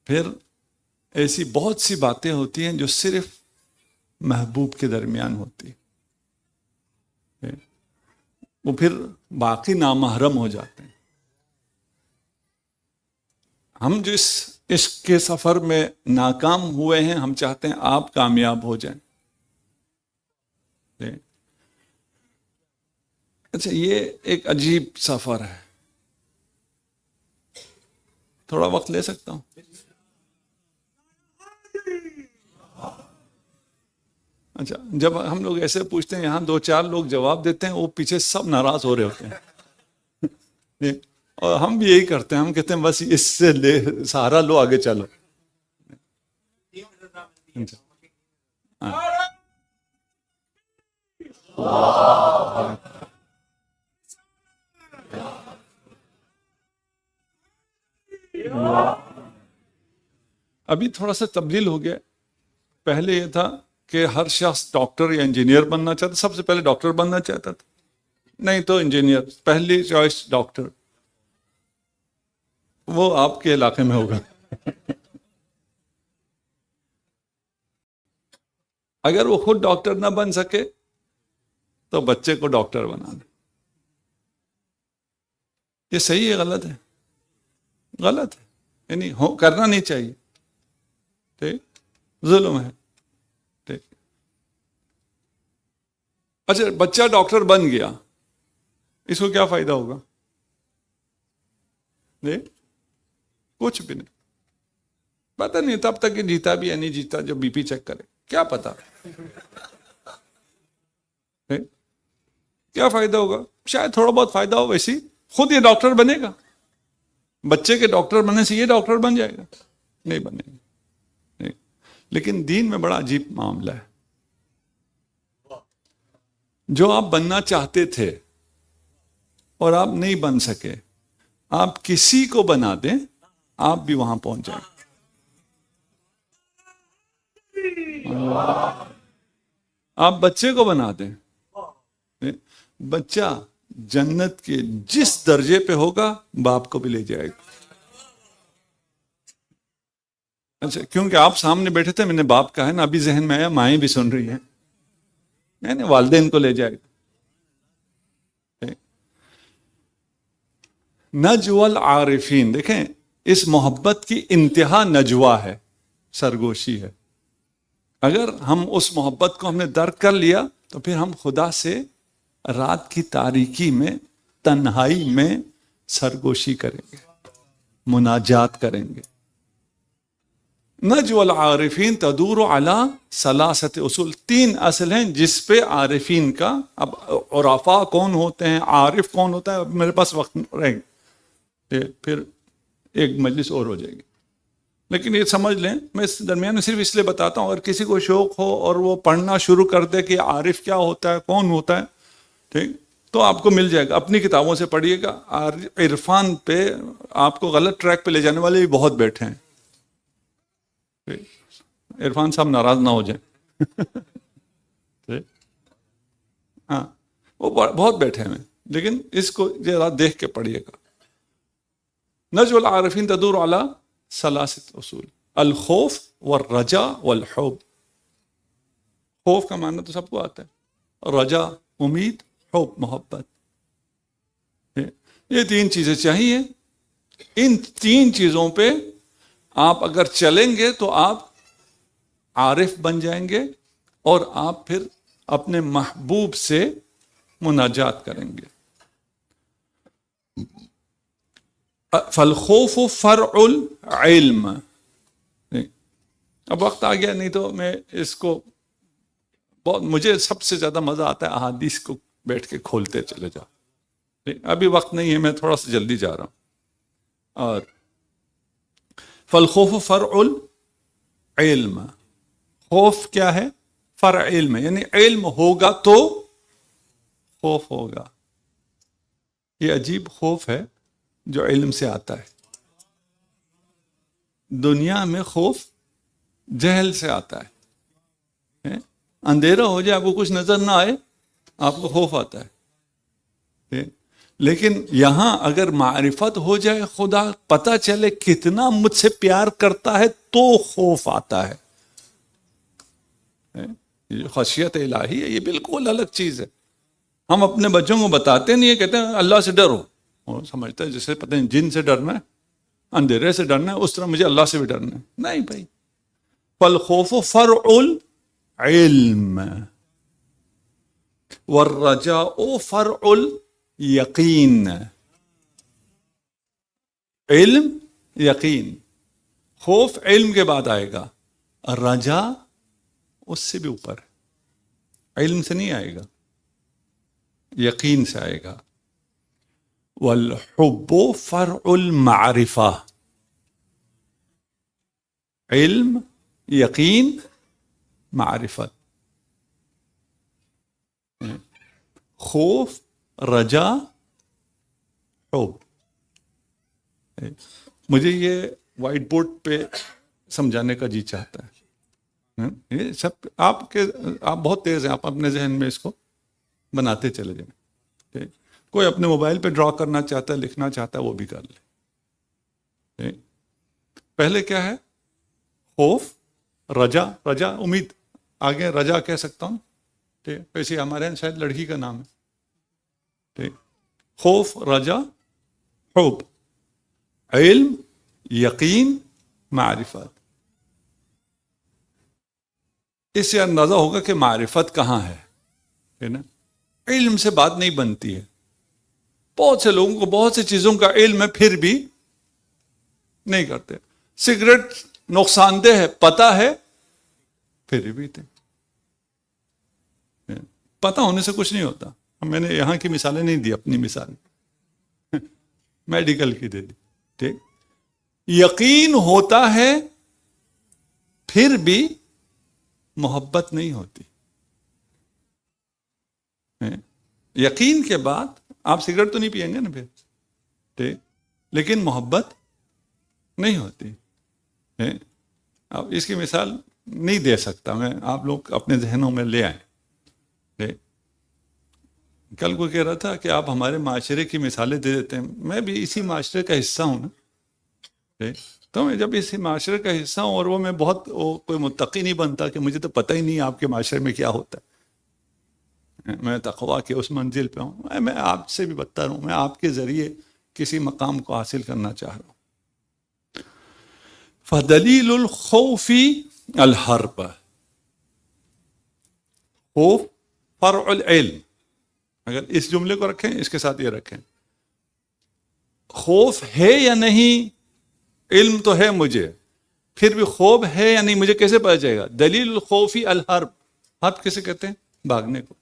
پھر ایسی بہت سی باتیں ہوتی ہیں جو صرف محبوب کے درمیان ہوتی ہیں، وہ پھر باقی نامحرم ہو جاتے ہیں. ہم جو اس عشق کے سفر میں ناکام ہوئے ہیں، ہم چاہتے ہیں آپ کامیاب ہو جائیں. اچھا یہ ایک عجیب سفر ہے، تھوڑا وقت لے سکتا ہوں؟ اچھا جب ہم لوگ ایسے پوچھتے ہیں یہاں 2-4 لوگ جواب دیتے ہیں، وہ پیچھے سب ناراض ہو رہے ہوتے ہیں. اور ہم بھی یہی کرتے ہیں، ہم کہتے ہیں بس اس سے لے سہارا لو آگے چلو. ابھی تھوڑا سا تبدیل ہو گیا. پہلے یہ تھا کہ ہر شخص ڈاکٹر یا انجینئر بننا چاہتا، سب سے پہلے ڈاکٹر بننا چاہتا تھا، نہیں تو انجینئر، پہلی چوائس ڈاکٹر. وہ آپ کے علاقے میں ہوگا. اگر وہ خود ڈاکٹر نہ بن سکے تو بچے کو ڈاکٹر بنانا. یہ صحیح ہے غلط ہے؟ غلط ہے، یعنی کرنا نہیں چاہیے، ٹھیک، ظلم ہے. ٹھیک. اچھا بچہ ڈاکٹر بن گیا، اس کو کیا فائدہ ہوگا؟ نہیں، کچھ بھی نہیں، پتہ نہیں تب تک کہ جیتا بھی یا نہیں جیتا، جب بی پی چیک کرے کیا پتا کیا فائدہ ہوگا؟ شاید تھوڑا بہت فائدہ ہو، ویسی خود یہ ڈاکٹر بنے گا؟ بچے کے ڈاکٹر بننے سے یہ ڈاکٹر بن جائے گا؟ نہیں بنے گا، نہیں۔ لیکن دین میں بڑا عجیب معاملہ ہے، جو آپ بننا چاہتے تھے اور آپ نہیں بن سکے، آپ کسی کو بنا دیں آپ بھی وہاں پہنچ جائیں۔ آپ بچے کو بنا دیں، بچہ جنت کے جس درجے پہ ہوگا باپ کو بھی لے جائے گا۔ اچھا کیونکہ آپ سامنے بیٹھے تھے، میں نے باپ کہا ہے نا، ابھی ذہن میں آیا مائیں بھی سن رہی ہیں، نہیں والدین کو لے جائے گا۔ نجوى العارفین، دیکھیں اس محبت کی انتہا نجوا ہے، سرگوشی ہے۔ اگر ہم اس محبت کو ہم نے درک کر لیا تو پھر ہم خدا سے رات کی تاریکی میں، تنہائی میں سرگوشی کریں گے، مناجات کریں گے۔ نجوى العارفین تدور علی ثلاثت اصول، 3 اصل ہیں جس پہ عارفین کا، اب عرفاء کون ہوتے ہیں، عارف کون ہوتا ہے، اب میرے پاس وقت رہے گا پھر ایک مجلس اور ہو جائے گی، لیکن یہ سمجھ لیں میں اس درمیان میں صرف اس لیے بتاتا ہوں، اگر کسی کو شوق ہو اور وہ پڑھنا شروع کر دے کہ عارف کیا ہوتا ہے، کون ہوتا ہے، ٹھیک، تو آپ کو مل جائے گا، اپنی کتابوں سے پڑھیے گا۔ عرفان پہ آپ کو غلط ٹریک پہ لے جانے والے بھی بہت بیٹھے ہیں، عرفان صاحب ناراض نہ ہو جائیں ہاں، وہ بہت بیٹھے ہیں، لیکن اس کو ذرا دیکھ کے پڑھیے گا۔ نجوى العارفین تدور علی ثلاثت اصول، الخوف والرجاء والحب۔ خوف کا معنی تو سب کو آتا ہے، رجا امید، حب محبت، یہ 3 چیزیں چاہیے۔ ان 3 چیزوں پہ آپ اگر چلیں گے تو آپ عارف بن جائیں گے اور آپ پھر اپنے محبوب سے مناجات کریں گے۔ فالخوف فرع العلم، اب وقت آ گیا، نہیں تو میں اس کو بہت، مجھے سب سے زیادہ مزہ آتا ہے احادیث کو بیٹھ کے کھولتے چلے جاؤ، ابھی وقت نہیں ہے، میں تھوڑا سا جلدی جا رہا ہوں۔ اور فالخوف فرع العلم، خوف کیا ہے؟ فرع علم ہے، یعنی علم ہوگا تو خوف ہوگا۔ یہ عجیب خوف ہے جو علم سے آتا ہے۔ دنیا میں خوف جہل سے آتا ہے، اندھیرا ہو جائے، آپ کو کچھ نظر نہ آئے، آپ کو خوف آتا ہے۔ لیکن یہاں اگر معرفت ہو جائے، خدا پتہ چلے کتنا مجھ سے پیار کرتا ہے، تو خوف آتا ہے۔ یہ خشیت الہی ہے، یہ بالکل الگ چیز ہے۔ ہم اپنے بچوں کو بتاتے نہیں ہیں، کہتے ہیں اللہ سے ڈرو، وہ سمجھتا ہے جیسے پتہ نہیں جن سے ڈرنا ہے، اندھیرے سے ڈرنا ہے، اس طرح مجھے اللہ سے بھی ڈرنا ہے۔ نہیں بھائی، فالخوف فرع العلم والرجاء فرع الیقین، علم یقین، خوف علم کے بعد آئے گا، رجا اس سے بھی اوپر ہے، علم سے نہیں آئے گا، یقین سے آئے گا۔ والحب فرع المعرفہ، علم یقین معرفت، خوف رجا حب۔ مجھے یہ وائٹ بورڈ پہ سمجھانے کا جی چاہتا ہے، یہ سب آپ بہت تیز ہیں، آپ اپنے ذہن میں اس کو بناتے چلے جائیں۔ کوئی اپنے موبائل پہ ڈرا کرنا چاہتا ہے، لکھنا چاہتا ہے، وہ بھی کر لے۔ پہلے کیا ہے؟ خوف، رجا، رجا امید، آگے رجا کہہ سکتا ہوں، ٹھیک، ویسے ہمارے یہاں شاید لڑکی کا نام ہے، ٹھیک، خوف رجا حب، علم یقین معرفت۔ اس سے اندازہ ہوگا کہ معرفت کہاں ہے نا؟ علم سے بات نہیں بنتی ہے. بہت سے لوگوں کو بہت سی چیزوں کا علم ہے پھر بھی نہیں کرتے. سگریٹ نقصان دہ ہے پتا ہے پھر بھی پیتے. پتا ہونے سے کچھ نہیں ہوتا. میں نے یہاں کی مثالیں نہیں دی، اپنی مثال میڈیکل کی دے دی. ٹھیک. یقین ہوتا ہے پھر بھی محبت نہیں ہوتی. یقین کے بعد آپ سگریٹ تو نہیں پئیں گے نا پھر. ٹھیک. لیکن محبت نہیں ہوتی. اب اس کی مثال نہیں دے سکتا میں، آپ لوگ اپنے ذہنوں میں لے آئیں. ٹھیک. کل کو کہہ رہا تھا کہ آپ ہمارے معاشرے کی مثالیں دے دیتے ہیں. میں بھی اسی معاشرے کا حصہ ہوں نا. ٹھیک. تو میں جب اسی معاشرے کا حصہ ہوں اور وہ میں بہت کوئی متقی نہیں بنتا کہ مجھے تو پتہ ہی نہیں آپ کے معاشرے میں کیا ہوتا ہے. میں تقویٰ کے اس منزل پہ ہوں. میں آپ سے بھی بدتر ہوں. میں آپ کے ذریعے کسی مقام کو حاصل کرنا چاہ رہا ہوں. فدلیل الخوف الحرب. خوف فرع العلم. اگر اس جملے کو رکھیں اس کے ساتھ یہ رکھیں، خوف ہے یا نہیں، علم تو ہے مجھے، پھر بھی خوف ہے یا نہیں مجھے کیسے پتا چلے گا؟ دلیل الخوف الحرب. حرب کیسے کہتے ہیں؟ بھاگنے کو.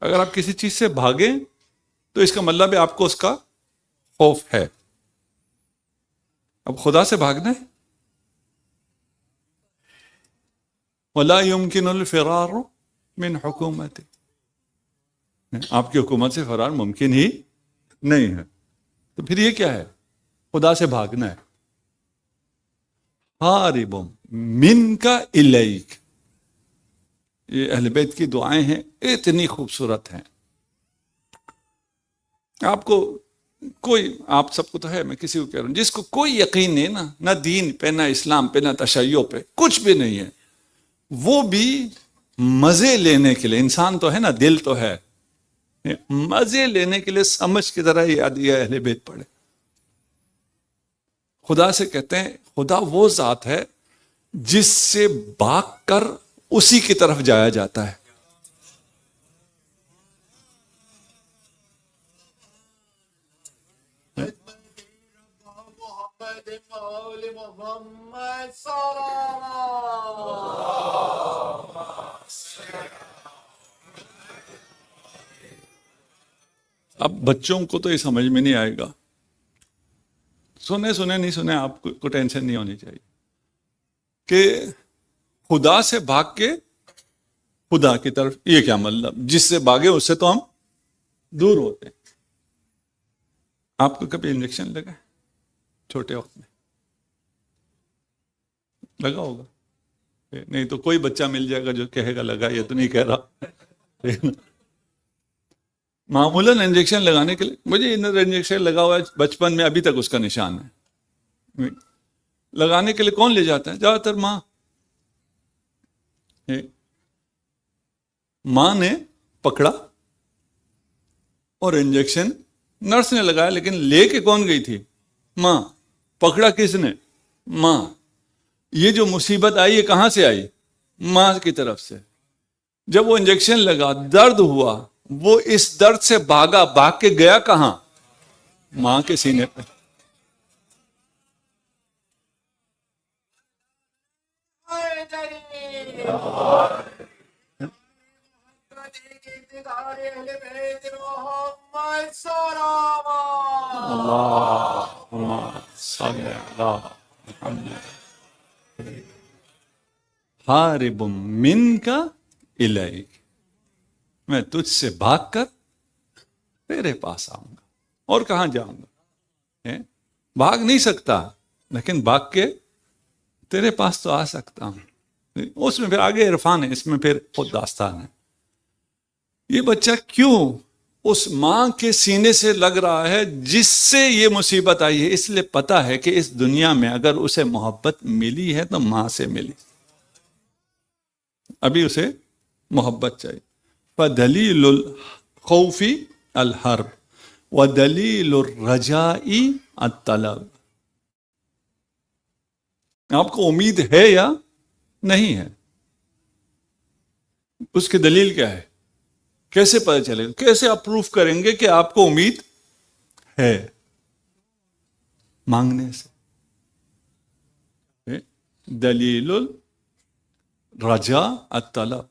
اگر آپ کسی چیز سے بھاگیں تو اس کا مطلب ہے آپ کو اس کا خوف ہے. اب خدا سے بھاگنا ہے، وَلَا يُمْكِنُ الْفِرَارُ مِنْ حُكُومَتِ. آپ کی حکومت سے فرار ممکن ہی نہیں ہے. تو پھر یہ کیا ہے؟ خدا سے بھاگنا ہے. حارب منک الیک. یہ اہل بیت کی دعائیں ہیں، اتنی خوبصورت ہیں. آپ کو کوئی، آپ سب کو تو ہے، میں کسی کو کہہ رہا ہوں جس کو کوئی یقین نہیں نا، نہ دین پہ، نہ اسلام پہ، نہ تشیع پہ، کچھ بھی نہیں ہے، وہ بھی مزے لینے کے لیے، انسان تو ہے نا، دل تو ہے، مزے لینے کے لیے سمجھ کی طرح یاد یہ اہل بیت پڑھے. خدا سے کہتے ہیں خدا وہ ذات ہے جس سے بھاگ کر اسی کی طرف جایا جاتا ہے. اب بچوں کو تو یہ سمجھ میں نہیں آئے گا. سنے نہیں سنے، آپ کو ٹینشن نہیں ہونی چاہیے کہ خدا سے بھاگ کے خدا کی طرف. یہ کیا مطلب؟ جس سے بھاگے اس سے تو ہم دور ہوتے ہیں. آپ کو کبھی انجیکشن لگا چھوٹے وقت میں؟ لگا ہوگا. نہیں تو کوئی بچہ مل جائے گا جو کہے گا لگا. یہ تو نہیں کہہ رہا. معمولاً انجیکشن لگانے کے لیے، مجھے انجیکشن لگا ہوا ہے بچپن میں، ابھی تک اس کا نشان ہے. لگانے کے لیے کون لے جاتا ہے؟ زیادہ تر ماں. ماں نے پکڑا اور انجیکشن نرس نے لگایا، لیکن لے کے کون گئی تھی؟ ماں. پکڑا کس نے؟ ماں. یہ جو مصیبت آئی یہ کہاں سے آئی؟ ماں کی طرف سے. جب وہ انجیکشن لگا، درد ہوا، وہ اس درد سے بھاگا. بھاگ کے گیا کہاں؟ ماں کے سینے پہ. حارب منک الیک. میں تجھ سے بھاگ کر تیرے پاس آؤں گا. اور کہاں جاؤں گا؟ بھاگ نہیں سکتا، لیکن بھاگ کے تیرے پاس تو آ سکتا ہوں. اس میں پھر آگے عرفان ہے، اس میں پھر خود داستان ہے. یہ بچہ کیوں اس ماں کے سینے سے لگ رہا ہے جس سے یہ مصیبت آئی ہے؟ اس لیے پتا ہے کہ اس دنیا میں اگر اسے محبت ملی ہے تو ماں سے ملی. ابھی اسے محبت چاہیے. فدلیل الخوف الحرب ودلیل الرجاء الطلب. آپ کو امید ہے یا نہیں ہے؟ اس کی دلیل کیا ہے؟ کیسے پتہ چلے گا؟ کیسے آپ پروف کریں گے کہ آپ کو امید ہے؟ مانگنے سے. دلیل الرجاء الطلب.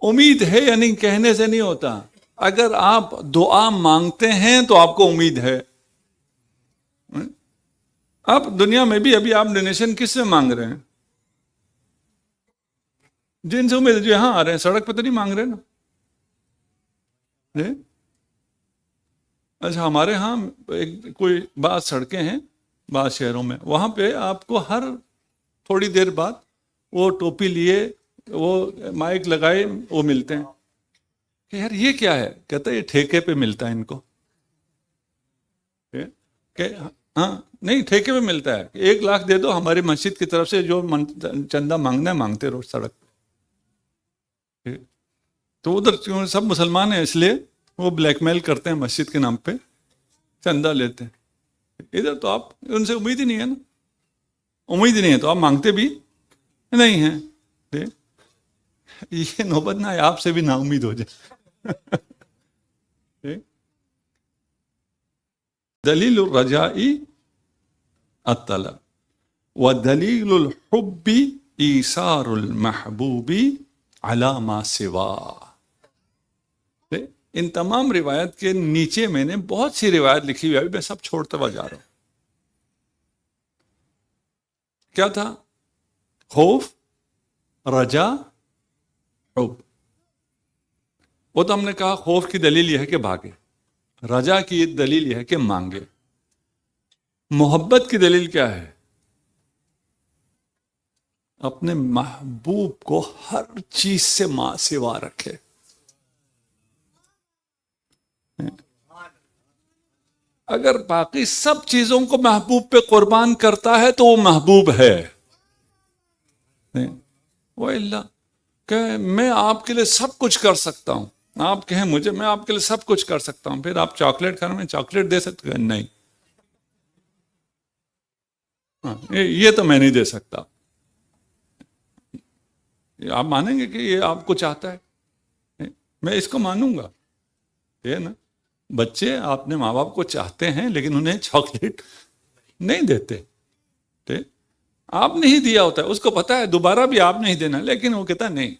امید ہے یعنی کہنے سے نہیں ہوتا. اگر آپ دعا مانگتے ہیں تو آپ کو امید ہے. آپ دنیا میں بھی ابھی آپ ڈونیشن کس سے مانگ رہے ہیں؟ جن سے امید جو یہاں آ رہے ہیں. سڑک پہ تو نہیں مانگ رہے نا. اچھا ہمارے ہاں کوئی بعض سڑکیں ہیں بعض شہروں میں، وہاں پہ آپ کو ہر تھوڑی دیر بعد وہ ٹوپی لیے وہ مائک لگائے وہ ملتے ہیں کہ یار یہ کیا ہے؟ کہتا ہے یہ ٹھیکے پہ ملتا ہے ان کو. کہ ہاں نہیں ٹھیکے پہ ملتا ہے کہ 1 لاکھ دے دو ہماری مسجد کی طرف سے، جو چندہ مانگنا ہے مانگتے رہو سڑک پہ. تو ادھر سب مسلمان ہیں اس لیے وہ بلیک میل کرتے ہیں مسجد کے نام پہ، چندہ لیتے ہیں. ادھر تو آپ ان سے امید ہی نہیں ہے نا. امید ہی نہیں ہے تو آپ مانگتے بھی نہیں ہیں. یہ نوبت نہ ہے آپ سے بھی نا امید ہو جائے. دلیل الرجاء الطلب ودلیل الحب ایثار المحبوب علی ما سوا. ان تمام روایت کے نیچے میں نے بہت سی روایت لکھی ہوئی ہے، میں سب چھوڑتا ہوا جا رہا ہوں. کیا تھا؟ خوف، رجا، حب. وہ تو ہم نے کہا خوف کی دلیل یہ ہے کہ بھاگے، رجا کی دلیل یہ ہے کہ مانگے. محبت کی دلیل کیا ہے؟ اپنے محبوب کو ہر چیز سے ماں سوا رکھے. اگر باقی سب چیزوں کو محبوب پہ قربان کرتا ہے تو وہ محبوب ہے. وہ اللہ کہ میں آپ کے لیے سب کچھ کر سکتا ہوں. آپ کہیں مجھے میں آپ کے لیے سب کچھ کر سکتا ہوں، پھر آپ چاکلیٹ کھانا میں چاکلیٹ دے سکتے ہیں؟ نہیں، یہ تو میں نہیں دے سکتا. آپ مانیں گے کہ یہ آپ کو چاہتا ہے؟ میں اس کو مانوں گا. یہ نا بچے اپنے ماں باپ کو چاہتے ہیں لیکن انہیں چاکلیٹ نہیں دیتے. آپ نے ہی دیا ہوتا ہے، اس کو پتا ہے دوبارہ بھی آپ نہیں دینا، لیکن وہ کہتا نہیں.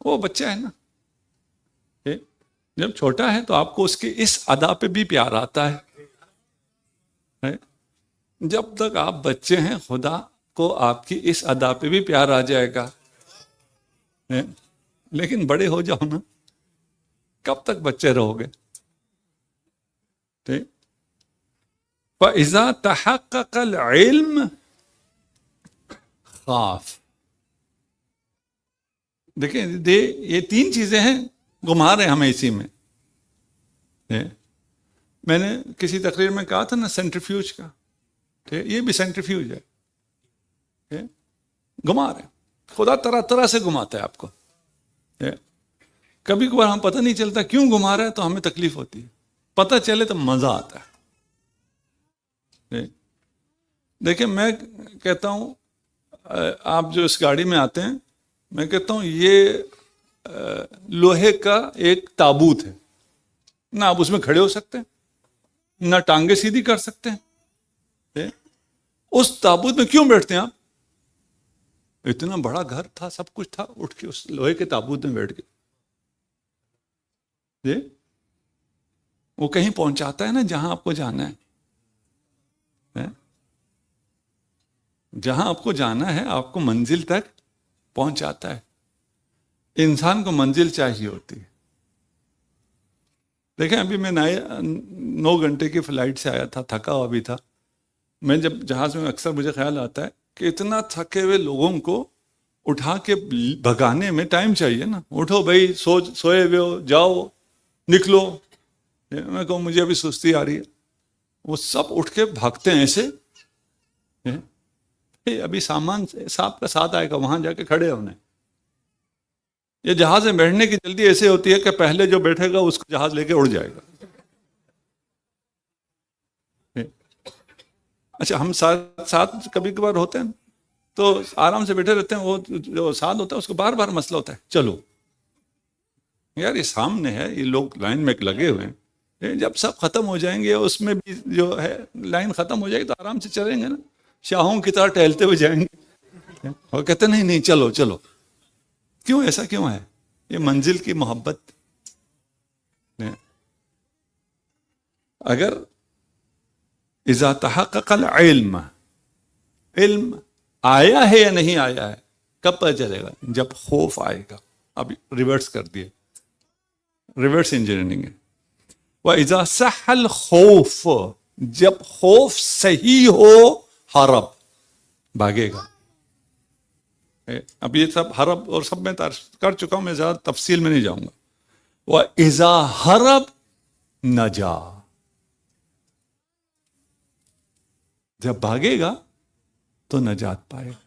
وہ بچہ ہے نا، جب چھوٹا ہے تو آپ کو اس کی اس ادا پہ بھی پیار آتا ہے. جب تک آپ بچے ہیں خدا کو آپ کی اس ادا پہ بھی پیار آ جائے گا. لیکن بڑے ہو جاؤ نا، کب تک بچے رہو گے؟ فَإِذَا تَحَقَّقَ الْعِلْمِ خَافَ. دیکھیں یہ 3 چیزیں ہیں گھما رہے ہمیں اسی میں. میں نے کسی تقریر میں کہا تھا نا سینٹریفیوج کا، یہ بھی سینٹریفیوج ہے. گھما رہے ہیں، خدا طرح طرح سے گھماتا ہے آپ کو. کبھی کبھار ہم پتہ نہیں چلتا کیوں گھما رہا ہے تو ہمیں تکلیف ہوتی ہے، پتہ چلے تو مزہ آتا ہے. دیکھیں میں کہتا ہوں آپ جو اس گاڑی میں آتے ہیں، میں کہتا ہوں یہ لوہے کا ایک تابوت ہے، نہ آپ اس میں کھڑے ہو سکتے ہیں نہ ٹانگیں سیدھی کر سکتے ہیں. اس تابوت میں کیوں بیٹھتے ہیں آپ؟ اتنا بڑا گھر تھا، سب کچھ تھا، اٹھ کے اس لوہے کے تابوت میں بیٹھ گئے. وہ کہیں پہنچاتا ہے نا جہاں آپ کو جانا ہے. جہاں آپ کو جانا ہے آپ کو منزل تک پہنچاتا ہے. انسان کو منزل چاہیے ہوتی ہے. دیکھیں ابھی میں 9 گھنٹے کی فلائٹ سے آیا تھا، تھکا ہوا بھی تھا. میں جب جہاز میں اکثر مجھے خیال آتا ہے کہ اتنا تھکے ہوئے لوگوں کو اٹھا کے بھگانے میں ٹائم چاہیے نا. اٹھو بھائی، سوئے ہوئے ہو، جاؤ نکلو. میں کہوں مجھے ابھی سستی آ رہی ہے، وہ سب اٹھ کے بھاگتے ہیں ایسے. ابھی سامان صاحب کا ساتھ آئے گا، وہاں جا کے کھڑے ہونے. یہ جہاز میں بیٹھنے کی جلدی ایسے ہوتی ہے کہ پہلے جو بیٹھے گا اس کو جہاز لے کے اڑ جائے گا. اچھا ہم ساتھ کبھی کبھار ہوتے ہیں تو آرام سے بیٹھے رہتے ہیں، وہ جو ساتھ ہوتا ہے اس کو بار بار مسئلہ ہوتا ہے چلو یار یہ سامنے ہے، یہ لوگ لائن میں لگے ہوئے ہیں، جب سب ختم ہو جائیں گے اس میں بھی جو ہے لائن ختم ہو جائے گی تو آرام سے چلیں گے نا، شاہوں کی طرح ٹہلتے ہوئے جائیں گے. اور کہتے نہیں نہیں چلو چلو. کیوں ایسا کیوں ہے؟ یہ منزل کی محبت. اگر اذا تحقق العلم، علم آیا ہے یا نہیں آیا ہے کب پتہ چلے گا؟ جب خوف آئے گا. اب ریورس کر دیے، ریورس انجینئرنگ ہے. وَإِذَا صَحَّ الْخَوْفُ، جب خوف صحیح ہو حرب، بھاگے گا. اب یہ سب حرب اور سب میں کر چکا ہوں، میں زیادہ تفصیل میں نہیں جاؤں گا. وَإِذَا حَرَب نجا، جب بھاگے گا تو نجات پائے گا.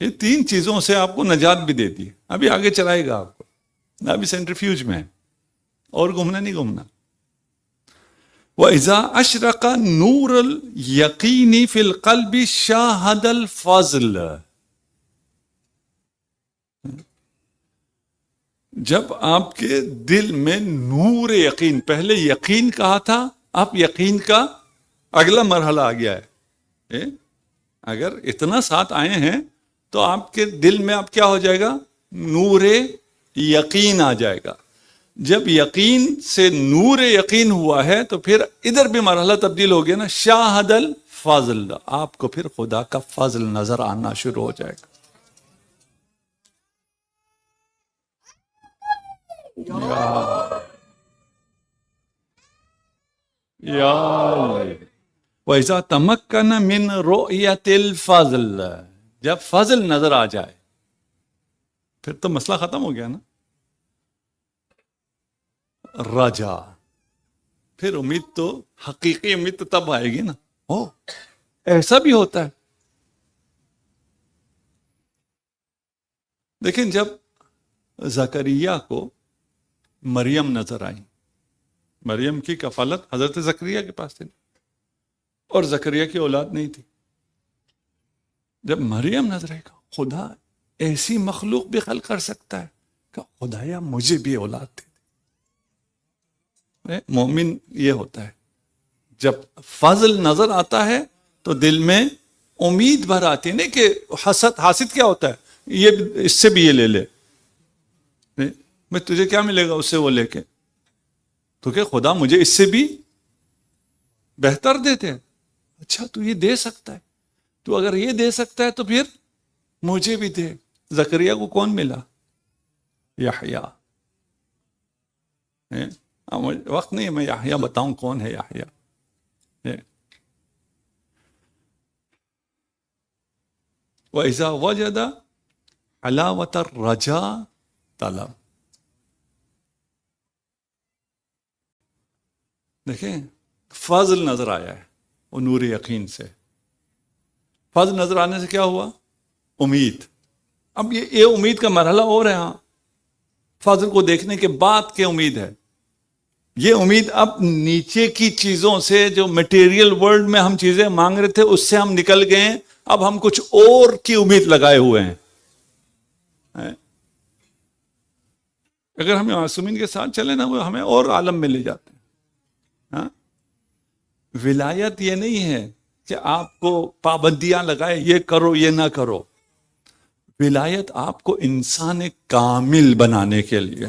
یہ تین چیزوں سے آپ کو نجات بھی دیتی ہے. ابھی آگے چلائے گا آپ کو، ابھی سینٹریفیوج میں ہے اور گھومنا نہیں گھومنا. وَإِذَا أَشْرَقَ نُورُ الْيَقِينِ فِي الْقَلْبِ شَاهَدَ الْفَضْلَ، جب آپ کے دل میں نور یقین، پہلے یقین کہا تھا، اب یقین کا اگلا مرحلہ آ گیا ہے. اگر اتنا ساتھ آئے ہیں تو آپ کے دل میں اب کیا ہو جائے گا؟ نور یقین آ جائے گا. جب یقین سے نور یقین ہوا ہے تو پھر ادھر بھی مرحلہ تبدیل ہو گیا نا، شاہد الفضل، آپ کو پھر خدا کا فضل نظر آنا شروع ہو جائے گا. یا وَإِذَا تَمَكَّنَ مِنْ رُؤْيَةِ الْفَضْلِ، جب فضل نظر آ جائے پھر تو مسئلہ ختم ہو گیا نا. رجا، پھر امید تو حقیقی امید تو تب آئے گی نا، او ایسا بھی ہوتا ہے. دیکھیں جب زکریا کو مریم نظر آئی، مریم کی کفالت حضرت زکریا کے پاس تھی اور زکریا کی اولاد نہیں تھی. جب مریم نظر آئی کہ خدا ایسی مخلوق بھی خلق کر سکتا ہے، کہ خدایا مجھے بھی اولاد دے. مومن یہ ہوتا ہے جب فضل نظر آتا ہے تو دل میں امید بھر آتی ہے. نہیں کہ حسد کیا ہوتا ہے، یہ اس سے بھی یہ لے لے، میں تجھے کیا ملے گا اس سے وہ لے کے، تو کہ خدا مجھے اس سے بھی بہتر دیتے ہیں. اچھا تو یہ دے سکتا ہے، تو اگر یہ دے سکتا ہے تو پھر مجھے بھی دے. زکریا کو کون ملا؟ یحییٰ. وقت نہیں ہے میں یحییٰ بتاؤں کون ہے یحییٰ. وَإِذَا وَجَدَ حَلَاوَةَ الرَّجَاءِ طلب. دیکھیں فضل نظر آیا ہے وہ نور یقین سے. فضل نظر آنے سے کیا ہوا؟ امید. اب یہ امید کا مرحلہ اور ہے. ہاں فضل کو دیکھنے کے بعد کیا امید ہے؟ یہ امید اب نیچے کی چیزوں سے، جو میٹیریل ورلڈ میں ہم چیزیں مانگ رہے تھے اس سے ہم نکل گئے ہیں، اب ہم کچھ اور کی امید لگائے ہوئے ہیں. اگر ہم معصومین کے ساتھ چلیں نا وہ ہمیں اور عالم میں لے جاتے ہیں. ولایت یہ نہیں ہے کہ آپ کو پابندیاں لگائے، یہ کرو یہ نہ کرو. ولایت آپ کو انسان کامل بنانے کے لیے.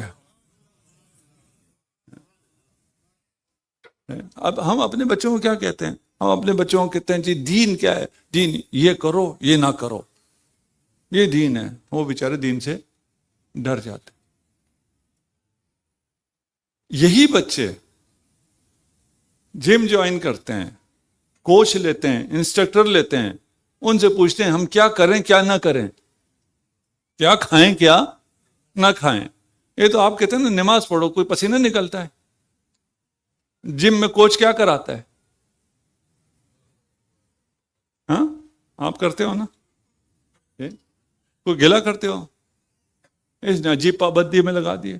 اب ہم اپنے بچوں کو کیا کہتے ہیں؟ ہم اپنے بچوں کو کہتے ہیں جی دین کیا ہے؟ دین یہ کرو یہ نہ کرو، یہ دین ہے. وہ بیچارے دین سے ڈر جاتے. یہی بچے جم جوائن کرتے ہیں، کوچ لیتے ہیں، انسٹرکٹر لیتے ہیں، ان سے پوچھتے ہیں ہم کیا کریں کیا نہ کریں، کیا کھائیں کیا نہ کھائیں. یہ تو آپ کہتے ہیں نا نماز پڑھو، کوئی پسینہ نکلتا ہے. جم میں کوچ کیا کراتا ہے؟ ہاں آپ کرتے ہو نا، کوئی گلا کرتے ہو؟ اس نے عجیب پابندی میں لگا دیے.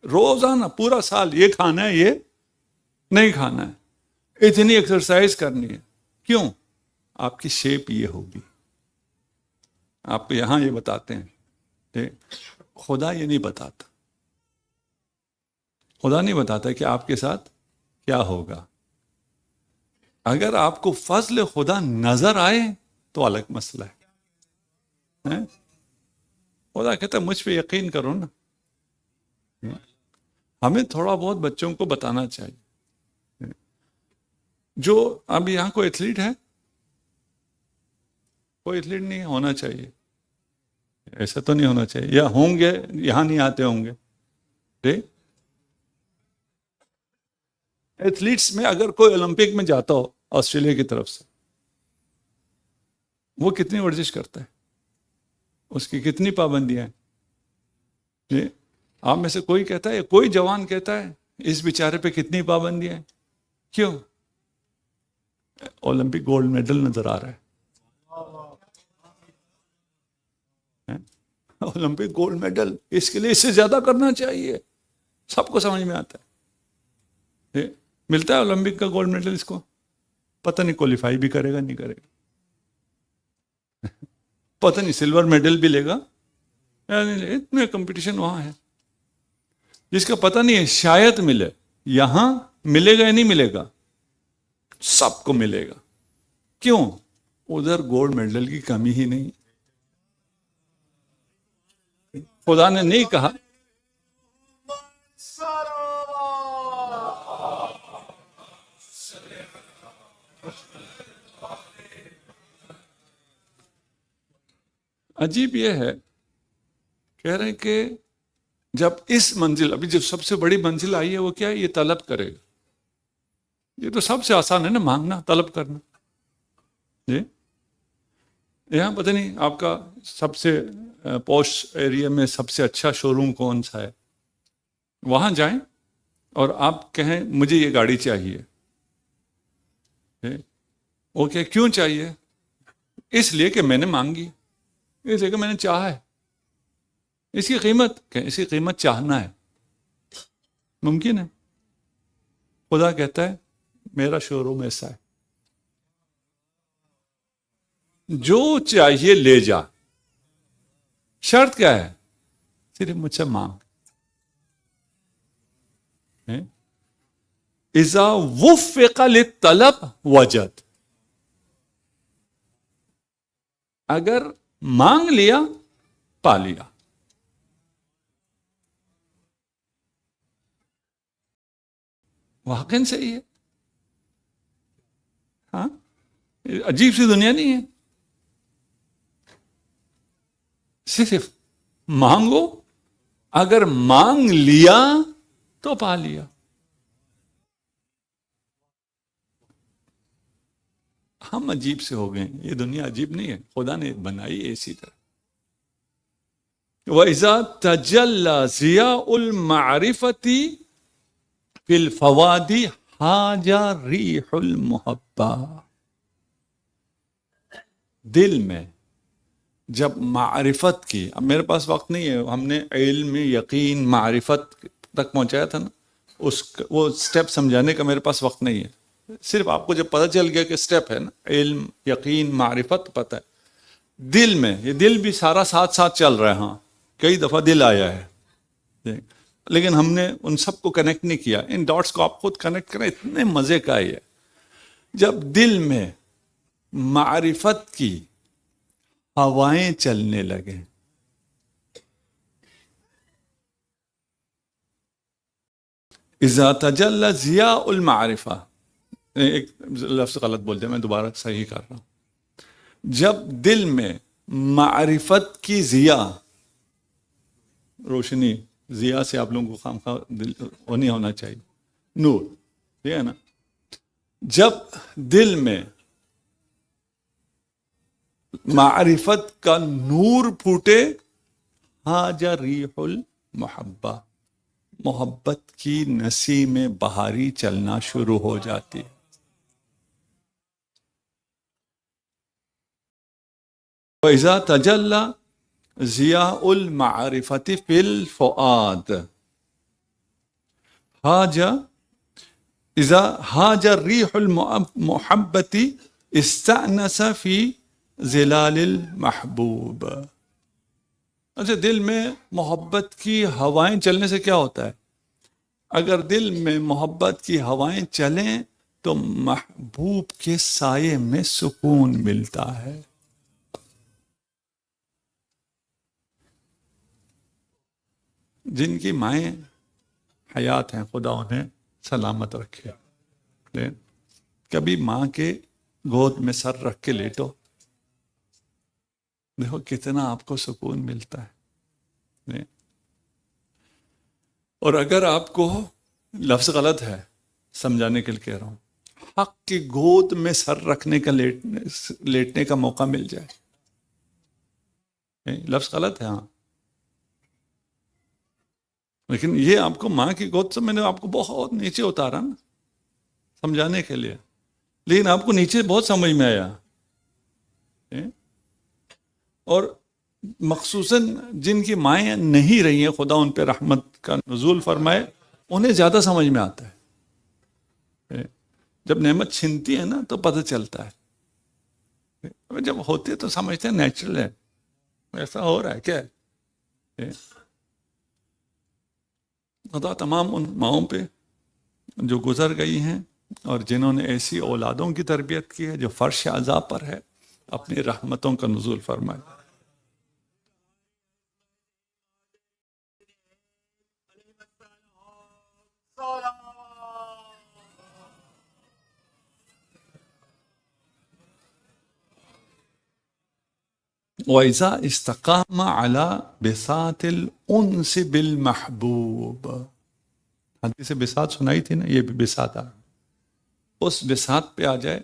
روزانہ پورا سال یہ کھانا ہے یہ نہیں کھانا ہے، اتنی ایکسرسائز کرنی ہے. کیوں؟ آپ کی شیپ یہ ہوگی. آپ کو یہاں یہ بتاتے ہیں خدا یہ نہیں بتاتا، خدا نہیں بتاتا کہ آپ کے ساتھ کیا ہوگا. اگر آپ کو فضل خدا نظر آئے تو الگ مسئلہ ہے. خدا کہتا ہے مجھ پہ یقین کرو نا. ہمیں تھوڑا بہت بچوں کو بتانا چاہیے. جو اب یہاں کوئی ایتھلیٹ ہے؟ کوئی ایتھلیٹ نہیں ہونا چاہیے، ایسا تو نہیں ہونا چاہیے. یا ہوں گے یہاں نہیں آتے ہوں گے. ایتھلیٹس میں اگر کوئی اولمپک میں جاتا ہو آسٹریلیا کی طرف سے، وہ کتنی ورزش کرتا ہے، اس کی کتنی پابندیاں ہیں؟ آپ میں سے کوئی کہتا ہے، کوئی جوان کہتا ہے اس بیچارے پہ کتنی پابندیاں ہیں؟ کیوں؟ اولمپک گولڈ میڈل نظر آ رہا ہے. اولمپک گولڈ میڈل، اس کے لیے اس سے زیادہ کرنا چاہیے. سب کو سمجھ میں آتا ہے. ملتا ہے اولمپک کا گولڈ میڈل اس کو، پتہ نہیں کوالیفائی بھی کرے گا نہیں کرے گا. پتہ نہیں سلور میڈل بھی لے گا یا نہیں لے. اتنے کمپٹیشن وہاں ہے جس کا پتہ نہیں ہے. شاید ملے، یہاں ملے گا یا نہیں ملے گا، سب کو ملے گا. کیوں؟ ادھر گولڈ میڈل کی کمی ہی نہیں. خدا نے نہیں کہا عجیب یہ ہے، کہہ رہے ہیں کہ جب اس منزل، ابھی جو سب سے بڑی منزل آئی ہے وہ کیا ہے؟ یہ طلب کرے گا. یہ تو سب سے آسان ہے نا، مانگنا، طلب کرنا. جی یہاں پتہ نہیں آپ کا سب سے پوش ایریا میں سب سے اچھا شو روم کون سا ہے، وہاں جائیں اور آپ کہیں مجھے یہ گاڑی چاہیے. وہ کہ کیوں چاہیے؟ اس لیے کہ میں نے مانگی، اس لیے کہ میں نے چاہا ہے. اس کی قیمت کہ اس کی قیمت چاہنا ہے. ممکن ہے؟ خدا کہتا ہے میرا شو روم ایسا ہے، جو چاہیے لے جا. شرط کیا ہے؟ صرف مجھ سے مانگ. اذا وفق للطلب وجد. اگر مانگ لیا پا لیا. واقعی صحیح ہے. ہاں عجیب سی دنیا نہیں ہے. صرف مانگو، اگر مانگ لیا تو پا لیا. ہم عجیب سے ہو گئے. یہ دنیا عجیب نہیں ہے، خدا نے بنائی ہے اسی طرح. وَإِذَا تَجَلَّى ضِيَاءُ الْمَعْرِفَةِ فِي الْفَوَادِ حَاجَ رِيحُ الْمُحَبَّةِ. دل میں جب معرفت کی، اب میرے پاس وقت نہیں ہے، ہم نے علم، یقین، معرفت تک پہنچایا تھا نا، وہ سٹیپ سمجھانے کا میرے پاس وقت نہیں ہے. صرف آپ کو جب پتہ چل گیا کہ سٹیپ ہے نا، علم، یقین، معرفت، پتہ ہے. دل میں، یہ دل بھی سارا ساتھ ساتھ چل رہا ہے. ہاں کئی دفعہ دل آیا ہے، لیکن ہم نے ان سب کو کنیکٹ نہیں کیا. ان ڈاٹس کو آپ خود کنیکٹ کریں، اتنے مزے کا ہے. جب دل میں معرفت کی ہوائیں چلنے لگے، اذا تجلی ضیاء المعرفہ، ایک لفظ غلط بول دیا، میں دوبارہ صحیح کر رہا ہوں. جب دل میں معرفت کی ضیاء، روشنی، ضیاء سے آپ لوگوں کو خامخواہ وہ نہیں ہونا چاہیے، نور، ٹھیک ہے نا. جب دل میں معرفت کا نور پھوٹے، حاج ریح المحبہ، محبت کی نسیم بہاری چلنا شروع ہو جاتی. وَإِذَا تَجَلَّى ضِيَاءُ الْمَعْرِفَةِ فِي الْفُؤَادِ إِذَا حَاجَ الرِّيحُ الْمُحَبَّةِ اسْتَأْنَسَ فِي ظِلَالِ الْمَحْبُوبِ. اچھا، دل میں محبت کی ہوائیں چلنے سے کیا ہوتا ہے؟ اگر دل میں محبت کی ہوائیں چلیں تو محبوب کے سائے میں سکون ملتا ہے. جن کی مائیں حیات ہیں، خدا انہیں سلامت رکھے. کبھی ماں کے گود میں سر رکھ کے لیٹو، دیکھو کتنا آپ کو سکون ملتا ہے. اور اگر آپ کو لفظ غلط ہے، سمجھانے کے لیے کہہ رہا ہوں، حق کی گود میں سر رکھنے کا لیٹنے کا موقع مل جائے، لفظ غلط ہے ہاں، لیکن یہ آپ کو ماں کی گود سے میں نے آپ کو بہت نیچے اتارا نا سمجھانے کے لیے، لیکن آپ کو نیچے بہت سمجھ میں آیا. اور مخصوصاً جن کی مائیں نہیں رہی ہیں، خدا ان پہ رحمت کا نزول فرمائے، انہیں زیادہ سمجھ میں آتا ہے. جب نعمت چھنتی ہے نا تو پتہ چلتا ہے، جب ہوتی ہے تو سمجھتے ہیں نیچرل ہے، ایسا ہو رہا ہے کیا ہے. خدا تمام ان ماؤں پہ جو گزر گئی ہیں اور جنہوں نے ایسی اولادوں کی تربیت کی ہے جو فرش عذاب پر ہے، اپنی رحمتوں کا نزول فرمائے. وَإِذَا اسْتَقَامَ عَلَى بِسَاطِ الْأُنْسِ بِالْمَحْبُوبِ، حدیث بساط سنائی تھی نا، یہ بھی بساط آ، اس بساط پہ آ جائے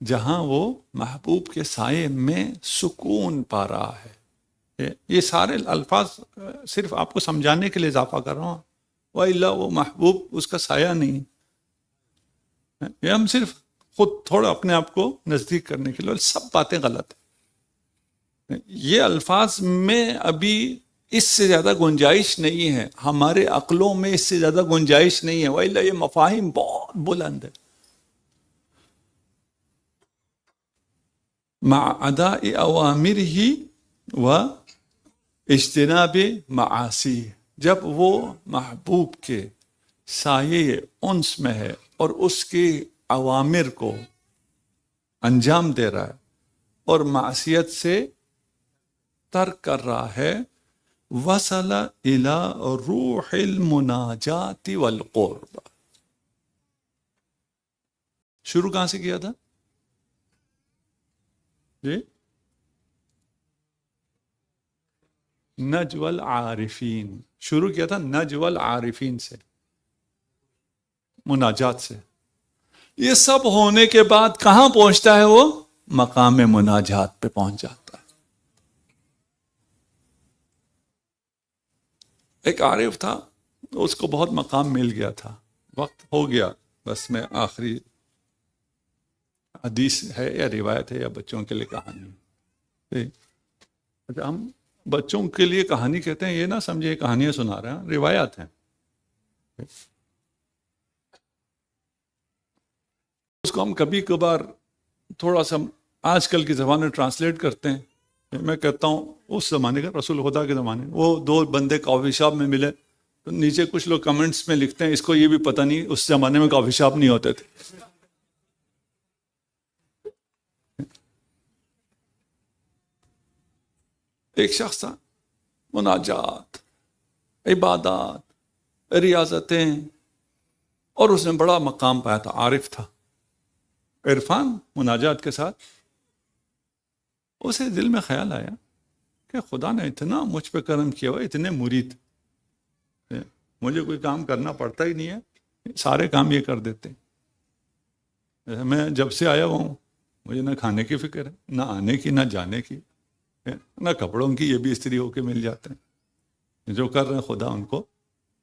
جہاں وہ محبوب کے سائے میں سکون پا رہا ہے. یہ سارے الفاظ صرف آپ کو سمجھانے کے لیے اضافہ کر رہا ہوں، وَإِلَّا وہ محبوب اس کا سایہ نہیں. یہ ہم صرف خود تھوڑا اپنے آپ کو نزدیک کرنے کے لیے، سب باتیں غلط ہیں. یہ الفاظ میں ابھی اس سے زیادہ گنجائش نہیں ہے، ہمارے عقلوں میں اس سے زیادہ گنجائش نہیں ہے، وَإِلَّا یہ مفاہیم بہت بلند ہے. مع اداء اوامرہ و اجتناب معاصی، جب وہ محبوب کے سایہ انس میں ہے اور اس کے اوامر کو انجام دے رہا ہے اور معصیت سے ترک کر رہا ہے، وصل الى روح المناجات والقرب. شروع کہاں سے کیا تھا جی؟ نجو العارفین، شروع کیا تھا نجو العارفین سے، مناجات سے. یہ سب ہونے کے بعد کہاں پہنچتا ہے وہ؟ مقام مناجات پہ پہنچ جاتا ہے. ایک عارف تھا، اس کو بہت مقام مل گیا تھا، وقت ہو گیا، بس میں آخری حدیث ہے یا روایت ہے یا بچوں کے لیے کہانی. اچھا، ہم بچوں کے لیے کہانی کہتے ہیں، یہ نہ سمجھے کہانیاں سنا رہے ہیں، روایات ہیں. اس کو ہم کبھی کبھار تھوڑا سا آج کل کی زبان میں ٹرانسلیٹ کرتے ہیں. میں کہتا ہوں اس زمانے کا، رسول خدا کے زمانے، وہ دو بندے کافی شاپ میں ملے تو نیچے کچھ لوگ کمنٹس میں لکھتے ہیں اس کو یہ بھی پتہ نہیں اس زمانے میں کافی شاپ نہیں ہوتے تھے. ایک شخص تھا، مناجات، عبادات، ریاضتیں، اور اس نے بڑا مقام پایا تھا، عارف تھا، عرفان مناجات کے ساتھ. اسے دل میں خیال آیا کہ خدا نے اتنا مجھ پہ کرم کیا ہوا، اتنے مرید، مجھے کوئی کام کرنا پڑتا ہی نہیں ہے، سارے کام یہ کر دیتے. میں جب سے آیا ہوں مجھے نہ کھانے کی فکر ہے، نہ آنے کی، نہ جانے کی، نہ کپڑوں کی، یہ بھی استری ہو کے مل جاتے ہیں. جو کر رہے ہیں خدا ان کو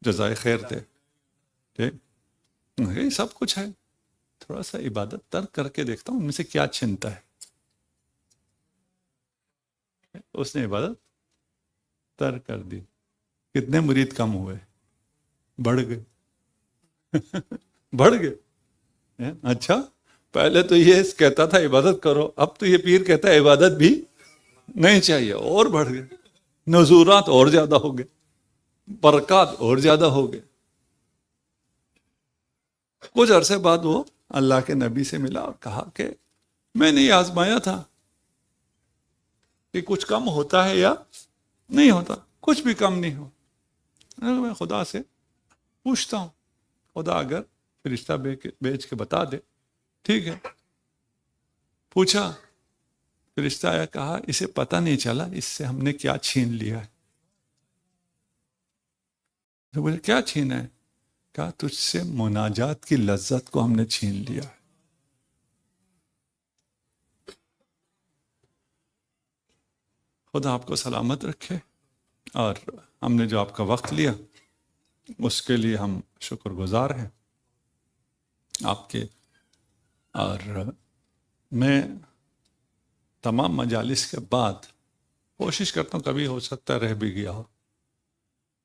جزائے خیر دے. ٹھیک، یہ سب کچھ ہے، تھوڑا سا عبادت ترک کر کے دیکھتا ہوں ان میں سے کیا چھنتا ہے. اس نے عبادت ترک کر دی. کتنے مرید کم ہوئے؟ بڑھ گئے. بڑھ گئے. اچھا، پہلے تو یہ کہتا تھا عبادت کرو، اب تو یہ پیر کہتا ہے عبادت بھی نہیں چاہیے، اور بڑھ گئے. نزورات اور زیادہ ہو گئے، برکات اور زیادہ ہو گئے۔ کچھ عرصے بعد وہ اللہ کے نبی سے ملا اور کہا کہ میں نے یہ آزمایا تھا کہ کچھ کم ہوتا ہے یا نہیں ہوتا، کچھ بھی کم نہیں ہو۔ میں خدا سے پوچھتا ہوں، خدا اگر فرشتہ بھیج کے بتا دے ٹھیک ہے۔ پوچھا، فرشتہ آیا، کہا اسے پتہ نہیں چلا اس سے ہم نے کیا چھین لیا ہے۔ تو بولے کیا چھینا ہے؟ کہا تجھ سے مناجات کی لذت کو ہم نے چھین لیا ہے۔ خدا آپ کو سلامت رکھے، اور ہم نے جو آپ کا وقت لیا اس کے لیے ہم شکر گزار ہیں آپ کے۔ اور میں تمام مجالس کے بعد کوشش کرتا ہوں، کبھی ہو سکتا ہے رہ بھی گیا ہو،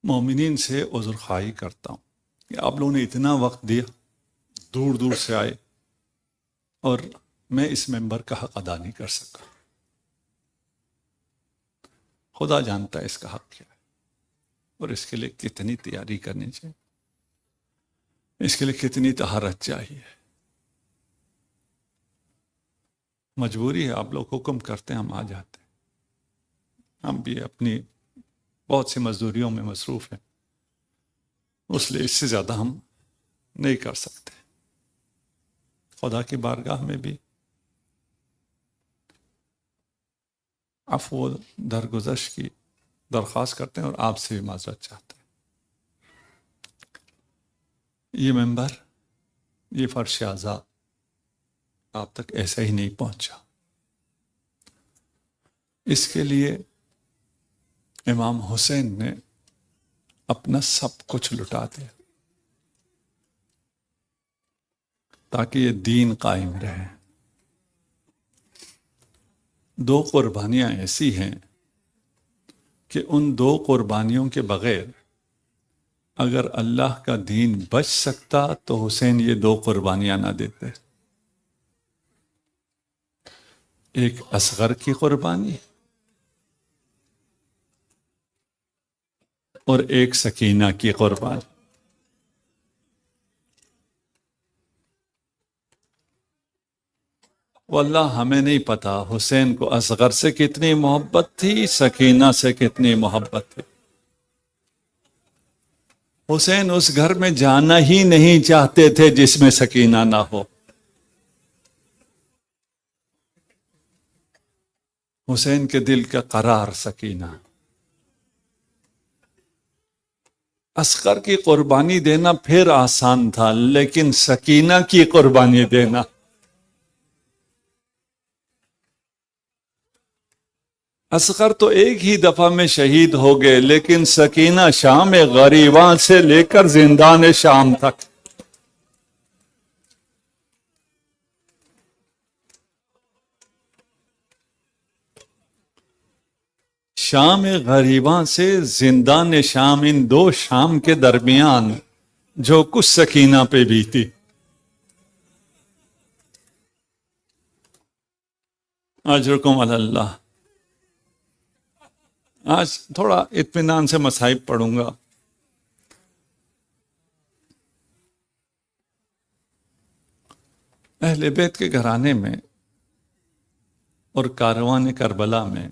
مومنین سے عذر خواہی کرتا ہوں کہ آپ لوگوں نے اتنا وقت دیا، دور دور سے آئے، اور میں اس ممبر کا حق ادا نہیں کر سکا۔ خدا جانتا ہے اس کا حق کیا ہے، اور اس کے لیے کتنی تیاری کرنی چاہیے، اس کے لیے کتنی طہارت چاہیے۔ مجبوری ہے، آپ لوگ حکم کرتے ہیں ہم آ جاتے ہیں، ہم بھی اپنی بہت سی مزدوریوں میں مصروف ہیں، اس لیے اس سے زیادہ ہم نہیں کر سکتے۔ خدا کی بارگاہ میں بھی عفو و درگزش کی درخواست کرتے ہیں، اور آپ سے بھی معذرت چاہتے ہیں۔ یہ ممبر، یہ فرش اعضاء آپ تک ایسا ہی نہیں پہنچا، اس کے لیے امام حسین نے اپنا سب کچھ لٹا دیا تاکہ یہ دین قائم رہے۔ دو قربانیاں ایسی ہیں کہ ان دو قربانیوں کے بغیر اگر اللہ کا دین بچ سکتا تو حسین یہ دو قربانیاں نہ دیتے۔ ایک اصغر کی قربانی اور ایک سکینہ کی قربانی۔ واللہ ہمیں نہیں پتا حسین کو اصغر سے کتنی محبت تھی، سکینہ سے کتنی محبت تھی۔ حسین اس گھر میں جانا ہی نہیں چاہتے تھے جس میں سکینہ نہ ہو۔ حسین کے دل کا قرار سکینہ۔ اصغر کی قربانی دینا پھر آسان تھا، لیکن سکینہ کی قربانی دینا، اصغر تو ایک ہی دفعہ میں شہید ہو گئے، لیکن سکینہ شام غریباں سے لے کر زندان شام تک۔ شام غریباں سے زندان شام، ان دو شام کے درمیان جو کچھ سکینہ پہ بھی تھی۔ اجرکم علی اللہ۔ آج تھوڑا اطمینان سے مصائب پڑھوں گا۔ اہل بیت کے گھرانے میں اور کاروان کربلا میں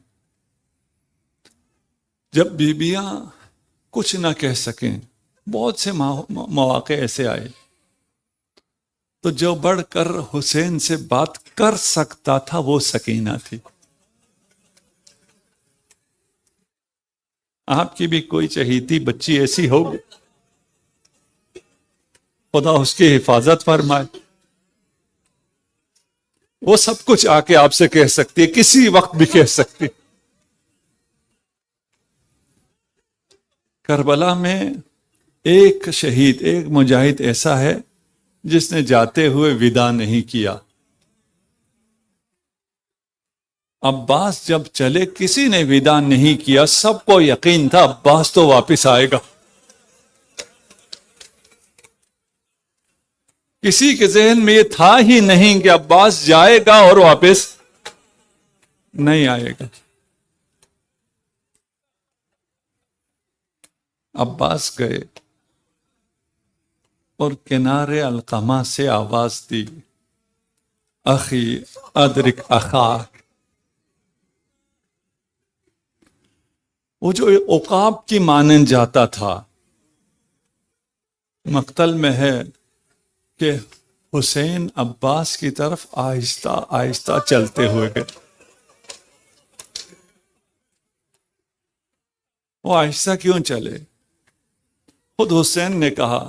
جب بیویاں کچھ نہ کہہ سکیں، بہت سے مواقع ایسے آئے، تو جو بڑھ کر حسین سے بات کر سکتا تھا وہ سکینہ تھی۔ آپ کی بھی کوئی چہیتی بچی ایسی ہوگی، خدا اس کی حفاظت فرمائے، وہ سب کچھ آ کے آپ سے کہہ سکتی ہے، کسی وقت بھی کہہ سکتی۔ کربلا میں ایک شہید، ایک مجاہد ایسا ہے جس نے جاتے ہوئے وداع نہیں کیا۔ عباس جب چلے کسی نے وداع نہیں کیا، سب کو یقین تھا عباس تو واپس آئے گا۔ کسی کے ذہن میں یہ تھا ہی نہیں کہ عباس جائے گا اور واپس نہیں آئے گا۔ عباس گئے اور کنارے القمہ سے آواز دی، اخی ادرک اخاک۔ وہ جو عقاب کی مانند جاتا تھا، مقتل میں ہے کہ حسین عباس کی طرف آہستہ آہستہ چلتے ہوئے گئے۔ وہ آہستہ کیوں چلے؟ خود حسین نے کہا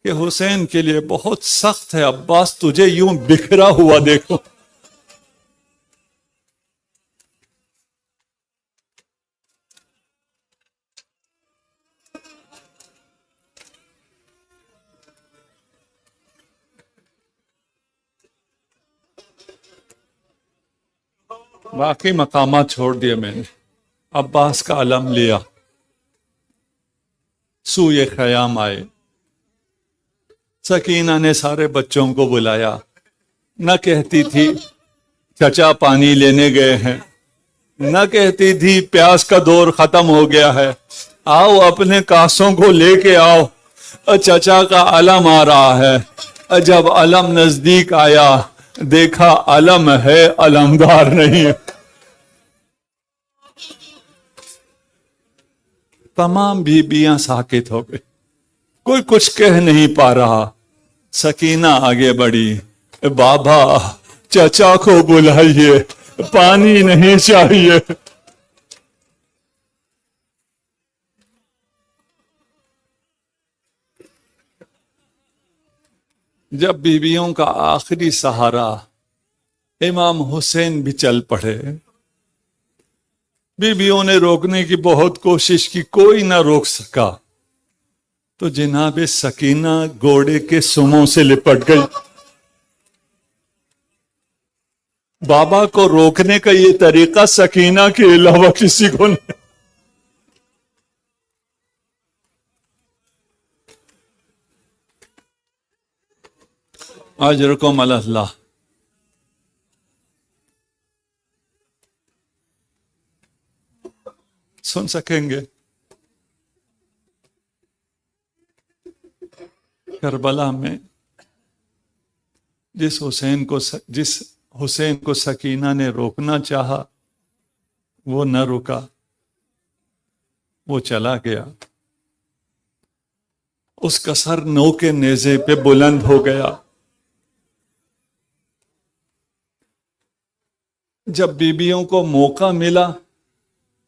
کہ حسین کے لیے بہت سخت ہے عباس تجھے یوں بکھرا ہوا دیکھو۔ باقی مقامات چھوڑ دیے میں نے، عباس کا علم لیا، سوئے خیام آئے۔ سکینہ نے سارے بچوں کو بلایا، نہ کہتی تھی چچا پانی لینے گئے ہیں، نہ کہتی تھی پیاس کا دور ختم ہو گیا ہے، آؤ اپنے کاسوں کو لے کے آؤ، چچا کا علم آ رہا ہے۔ جب علم نزدیک آیا دیکھا علم ہے علمدار نہیں ہے۔ تمام بیویاں ساکت ہو گئی، کوئی کچھ کہہ نہیں پا رہا۔ سکینہ آگے بڑھی، بابا چچا کو بلائیے، پانی نہیں چاہیے۔ جب بیویوں کا آخری سہارا امام حسین بھی چل پڑے، بیویوں نے روکنے کی بہت کوشش کی، کوئی نہ روک سکا، تو جناب سکینہ گھوڑے کے سموں سے لپٹ گئی۔ بابا کو روکنے کا یہ طریقہ سکینہ کے علاوہ کسی کو نہیں۔ اجرکم علی اللہ۔ سن سکیں گے کربلا میں جس حسین کو سکینہ نے روکنا چاہا وہ نہ رکا، وہ چلا گیا، اس کا سر نو کے نیزے پہ بلند ہو گیا۔ جب بیویوں کو موقع ملا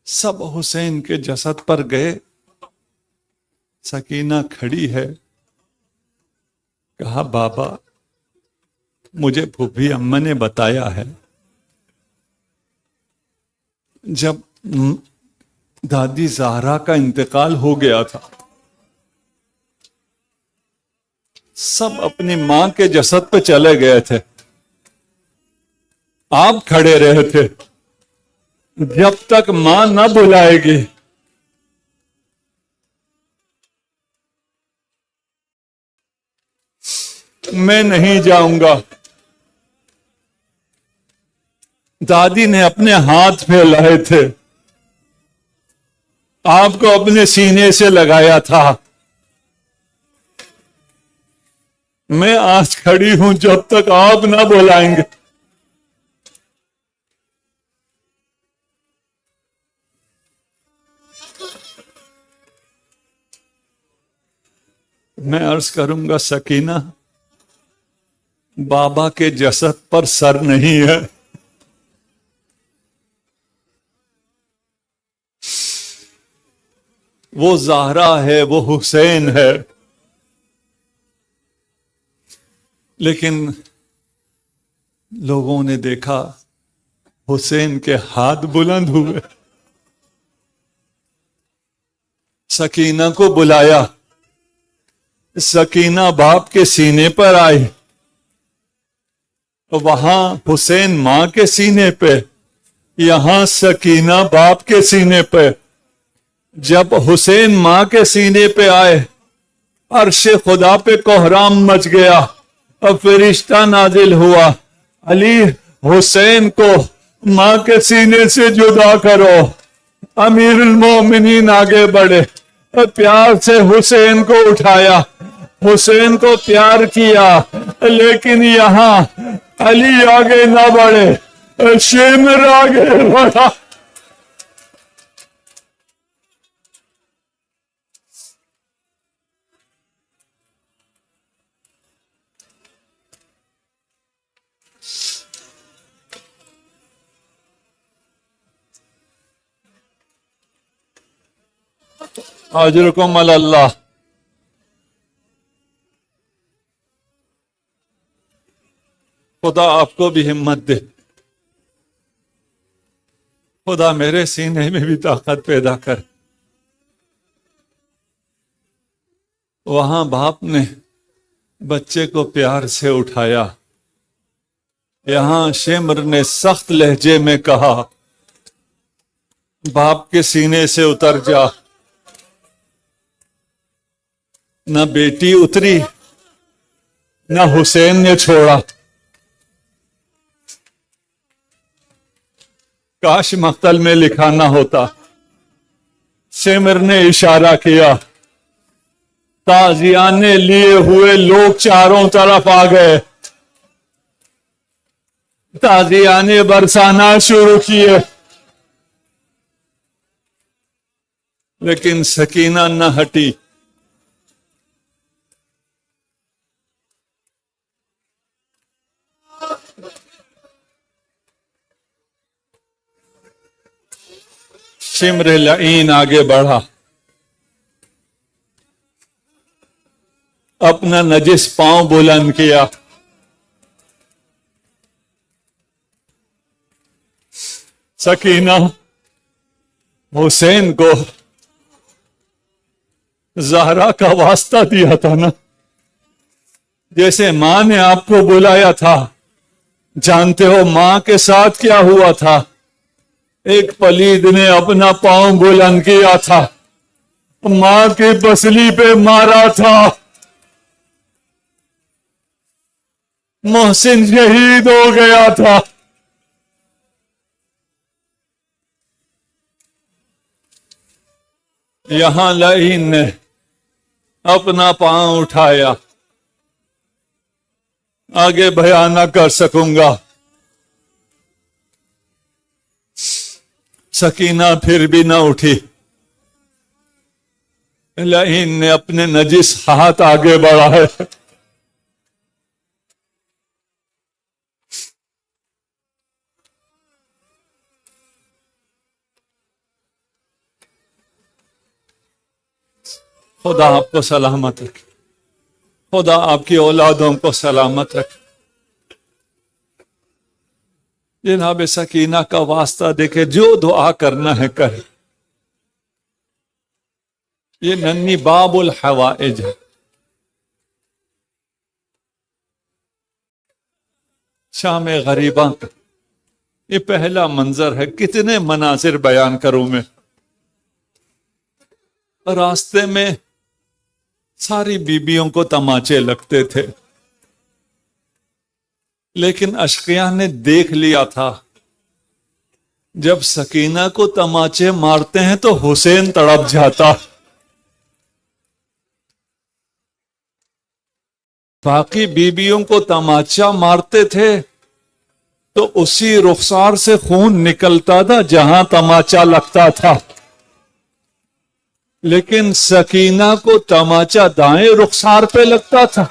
سب حسین کے جسد پر گئے، سکینہ کھڑی ہے، کہا بابا مجھے پھوپھی اماں نے بتایا ہے جب دادی زہرا کا انتقال ہو گیا تھا سب اپنی ماں کے جسد پہ چلے گئے تھے، آپ کھڑے رہے تھے، جب تک ماں نہ بلائے گی میں نہیں جاؤں گا۔ دادی نے اپنے ہاتھ پھیلائے تھے، آپ کو اپنے سینے سے لگایا تھا، میں آج کھڑی ہوں جب تک آپ نہ بلائیں گے۔ میں عرض کروں گا سکینہ بابا کے جسد پر سر نہیں ہے، وہ زہرا ہے، وہ حسین ہے، لیکن لوگوں نے دیکھا حسین کے ہاتھ بلند ہوئے، سکینہ کو بلایا، سکینہ باپ کے سینے پر آئی، وہاں حسین ماں کے سینے پہ، یہاں سکینہ باپ کے سینے پہ۔ جب حسین ماں کے سینے پہ آئے عرش خدا پہ کوہرام مچ گیا، اب فرشتہ نازل ہوا، علی حسین کو ماں کے سینے سے جدا کرو۔ امیر المومنین آگے بڑھے، پیار سے حسین کو اٹھایا، حسین کو پیار کیا، لیکن یہاں علی آگے نہ بڑھے، شمر آگے بڑھا۔ اجرکم علی اللہ۔ خدا آپ کو بھی ہمت دے، خدا میرے سینے میں بھی طاقت پیدا کر۔ وہاں باپ نے بچے کو پیار سے اٹھایا، یہاں شمر نے سخت لہجے میں کہا باپ کے سینے سے اتر جا۔ نہ بیٹی اتری، نہ حسین نے چھوڑا۔ کاش مقتل میں لکھا نہ ہوتا۔ شمر نے اشارہ کیا، تازیانے لیے ہوئے لوگ چاروں طرف آ گئے، تازیانے برسانا شروع کیے، لیکن سکینہ نہ ہٹی۔ شمر لعین آگے بڑھا، اپنا نجس پاؤں بلند کیا، سکینہ حسین کو زہرا کا واسطہ دیا تھا نا، جیسے ماں نے آپ کو بلایا تھا۔ جانتے ہو ماں کے ساتھ کیا ہوا تھا؟ ایک پلید نے اپنا پاؤں بلند کیا تھا، ماں کی پسلی پہ مارا تھا، محسن شہید ہو گیا تھا۔ یہاں لعین نے اپنا پاؤں اٹھایا، آگے بیان نہ کر سکوں گا۔ سکینہ پھر بھی نہ اٹھی، لعین نے اپنے نجس ہاتھ آگے بڑھائے، خدا آپ کو سلامت رکھے، خدا آپ کی اولادوں کو سلامت رکھے۔ جناب سکینہ کا واسطہ دیکھے، جو دعا کرنا ہے کرے۔ یہ ننھی باب الحوائج ہے۔ شام غریباں کا یہ پہلا منظر ہے، کتنے مناظر بیان کروں میں۔ راستے میں ساری بیبیوں کو تماچے لگتے تھے، لیکن اشقیاء نے دیکھ لیا تھا جب سکینہ کو تماچے مارتے ہیں تو حسین تڑپ جاتا۔ باقی بیبیوں کو تماچا مارتے تھے تو اسی رخسار سے خون نکلتا تھا جہاں تماچا لگتا تھا، لیکن سکینہ کو تماچا دائیں رخسار پہ لگتا تھا،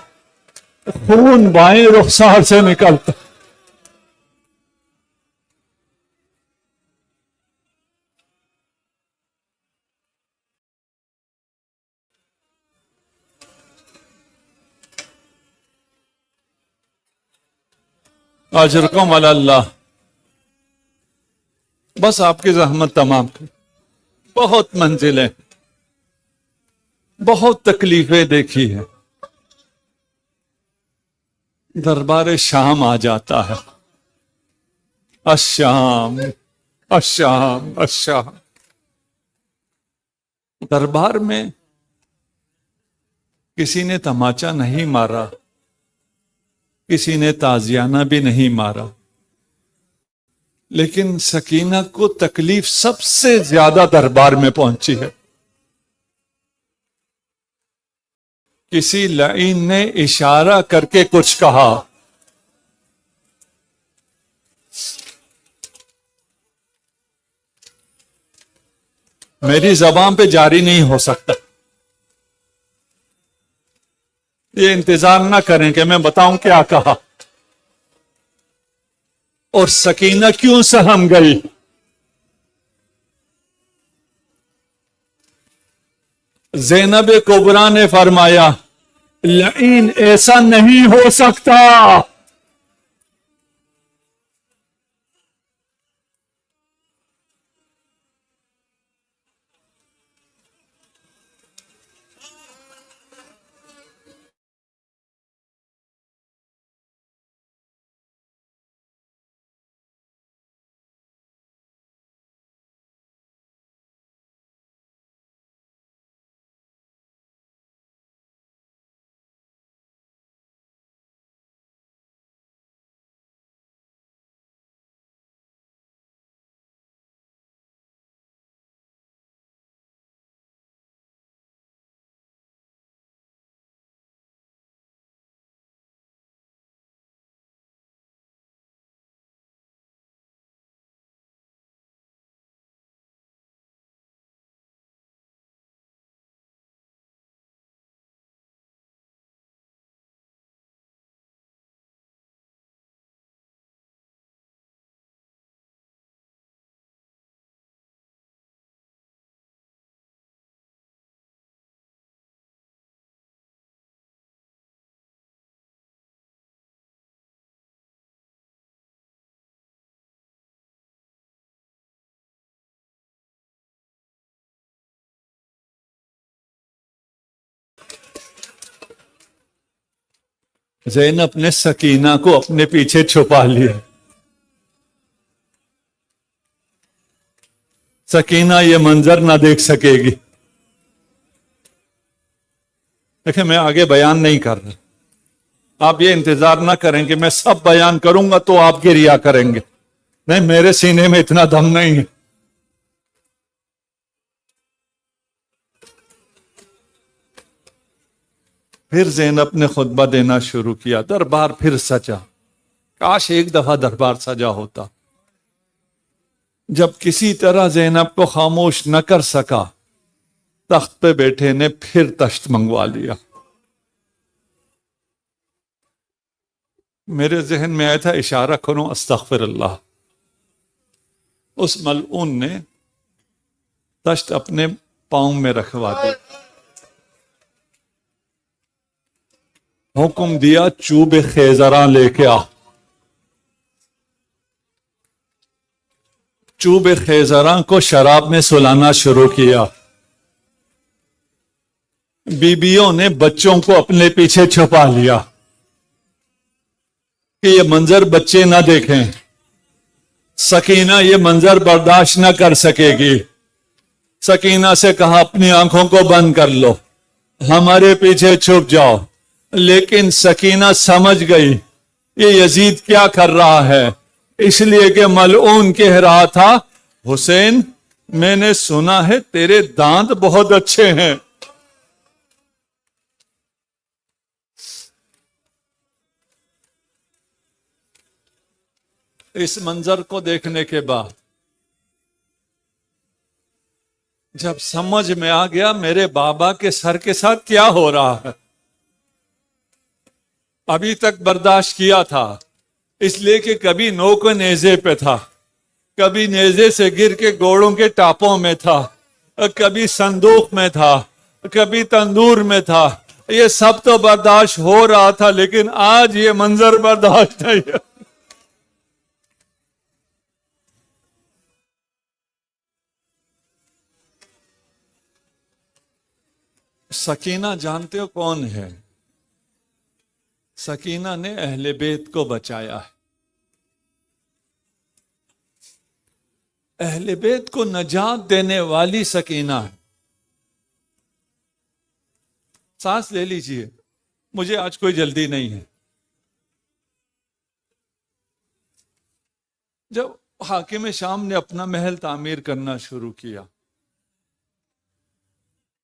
خون بائیں رخسار سے نکلتا۔ اجرکم علی اللہ۔ بس آپ کی زحمت تمام کر، بہت منزلیں، بہت تکلیفیں دیکھی ہیں، دربار شام آ جاتا ہے۔ الشام الشام الشام۔ دربار میں کسی نے تماچا نہیں مارا، کسی نے تازیانہ بھی نہیں مارا، لیکن سکینہ کو تکلیف سب سے زیادہ دربار میں پہنچی ہے۔ کسی لعین نے اشارہ کر کے کچھ کہا، میری زبان پہ جاری نہیں ہو سکتا. یہ انتظار نہ کریں کہ میں بتاؤں کیا کہا. اور سکینہ کیوں سہم گئی؟ زینب کبریٰ نے فرمایا لعین ایسا نہیں ہو سکتا. زینب نے سکینہ کو اپنے پیچھے چھپا لیا. سکینہ یہ منظر نہ دیکھ سکے گی. دیکھیں میں آگے بیان نہیں کر رہا، آپ یہ انتظار نہ کریں کہ میں سب بیان کروں گا تو آپ گریا کریں گے. نہیں، میرے سینے میں اتنا دم نہیں ہے. پھر زینب نے خطبہ دینا شروع کیا. دربار پھر سجا. کاش ایک دفعہ دربار سجا ہوتا. جب کسی طرح زینب کو خاموش نہ کر سکا، تخت پہ بیٹھے نے پھر تشت منگوا لیا. میرے ذہن میں آیا تھا اشارہ کروں استغفر اللہ. اس ملعون نے تشت اپنے پاؤں میں رکھوا دی. حکم دیا چوب خیزراں لے کے آ. چوب خیزراں کو شراب میں سلانا شروع کیا. بیویوں نے بچوں کو اپنے پیچھے چھپا لیا کہ یہ منظر بچے نہ دیکھیں. سکینہ یہ منظر برداشت نہ کر سکے گی. سکینہ سے کہا اپنی آنکھوں کو بند کر لو، ہمارے پیچھے چھپ جاؤ. لیکن سکینہ سمجھ گئی یہ یزید کیا کر رہا ہے، اس لیے کہ ملعون کہہ رہا تھا حسین میں نے سنا ہے تیرے دانت بہت اچھے ہیں. اس منظر کو دیکھنے کے بعد جب سمجھ میں آ گیا میرے بابا کے سر کے ساتھ کیا ہو رہا ہے. ابھی تک برداشت کیا تھا اس لیے کہ کبھی نوک نیزے پہ تھا، کبھی نیزے سے گر کے گوڑوں کے ٹاپوں میں تھا، کبھی صندوق میں تھا، کبھی تندور میں تھا. یہ سب تو برداشت ہو رہا تھا، لیکن آج یہ منظر برداشت نہیں ہے. سکینہ جانتے ہو کون ہے؟ سکینہ نے اہل بیت کو بچایا ہے. اہل بیت کو نجات دینے والی سکینہ ہے. سانس لے لیجئے، مجھے آج کوئی جلدی نہیں ہے. جب حاکم شام نے اپنا محل تعمیر کرنا شروع کیا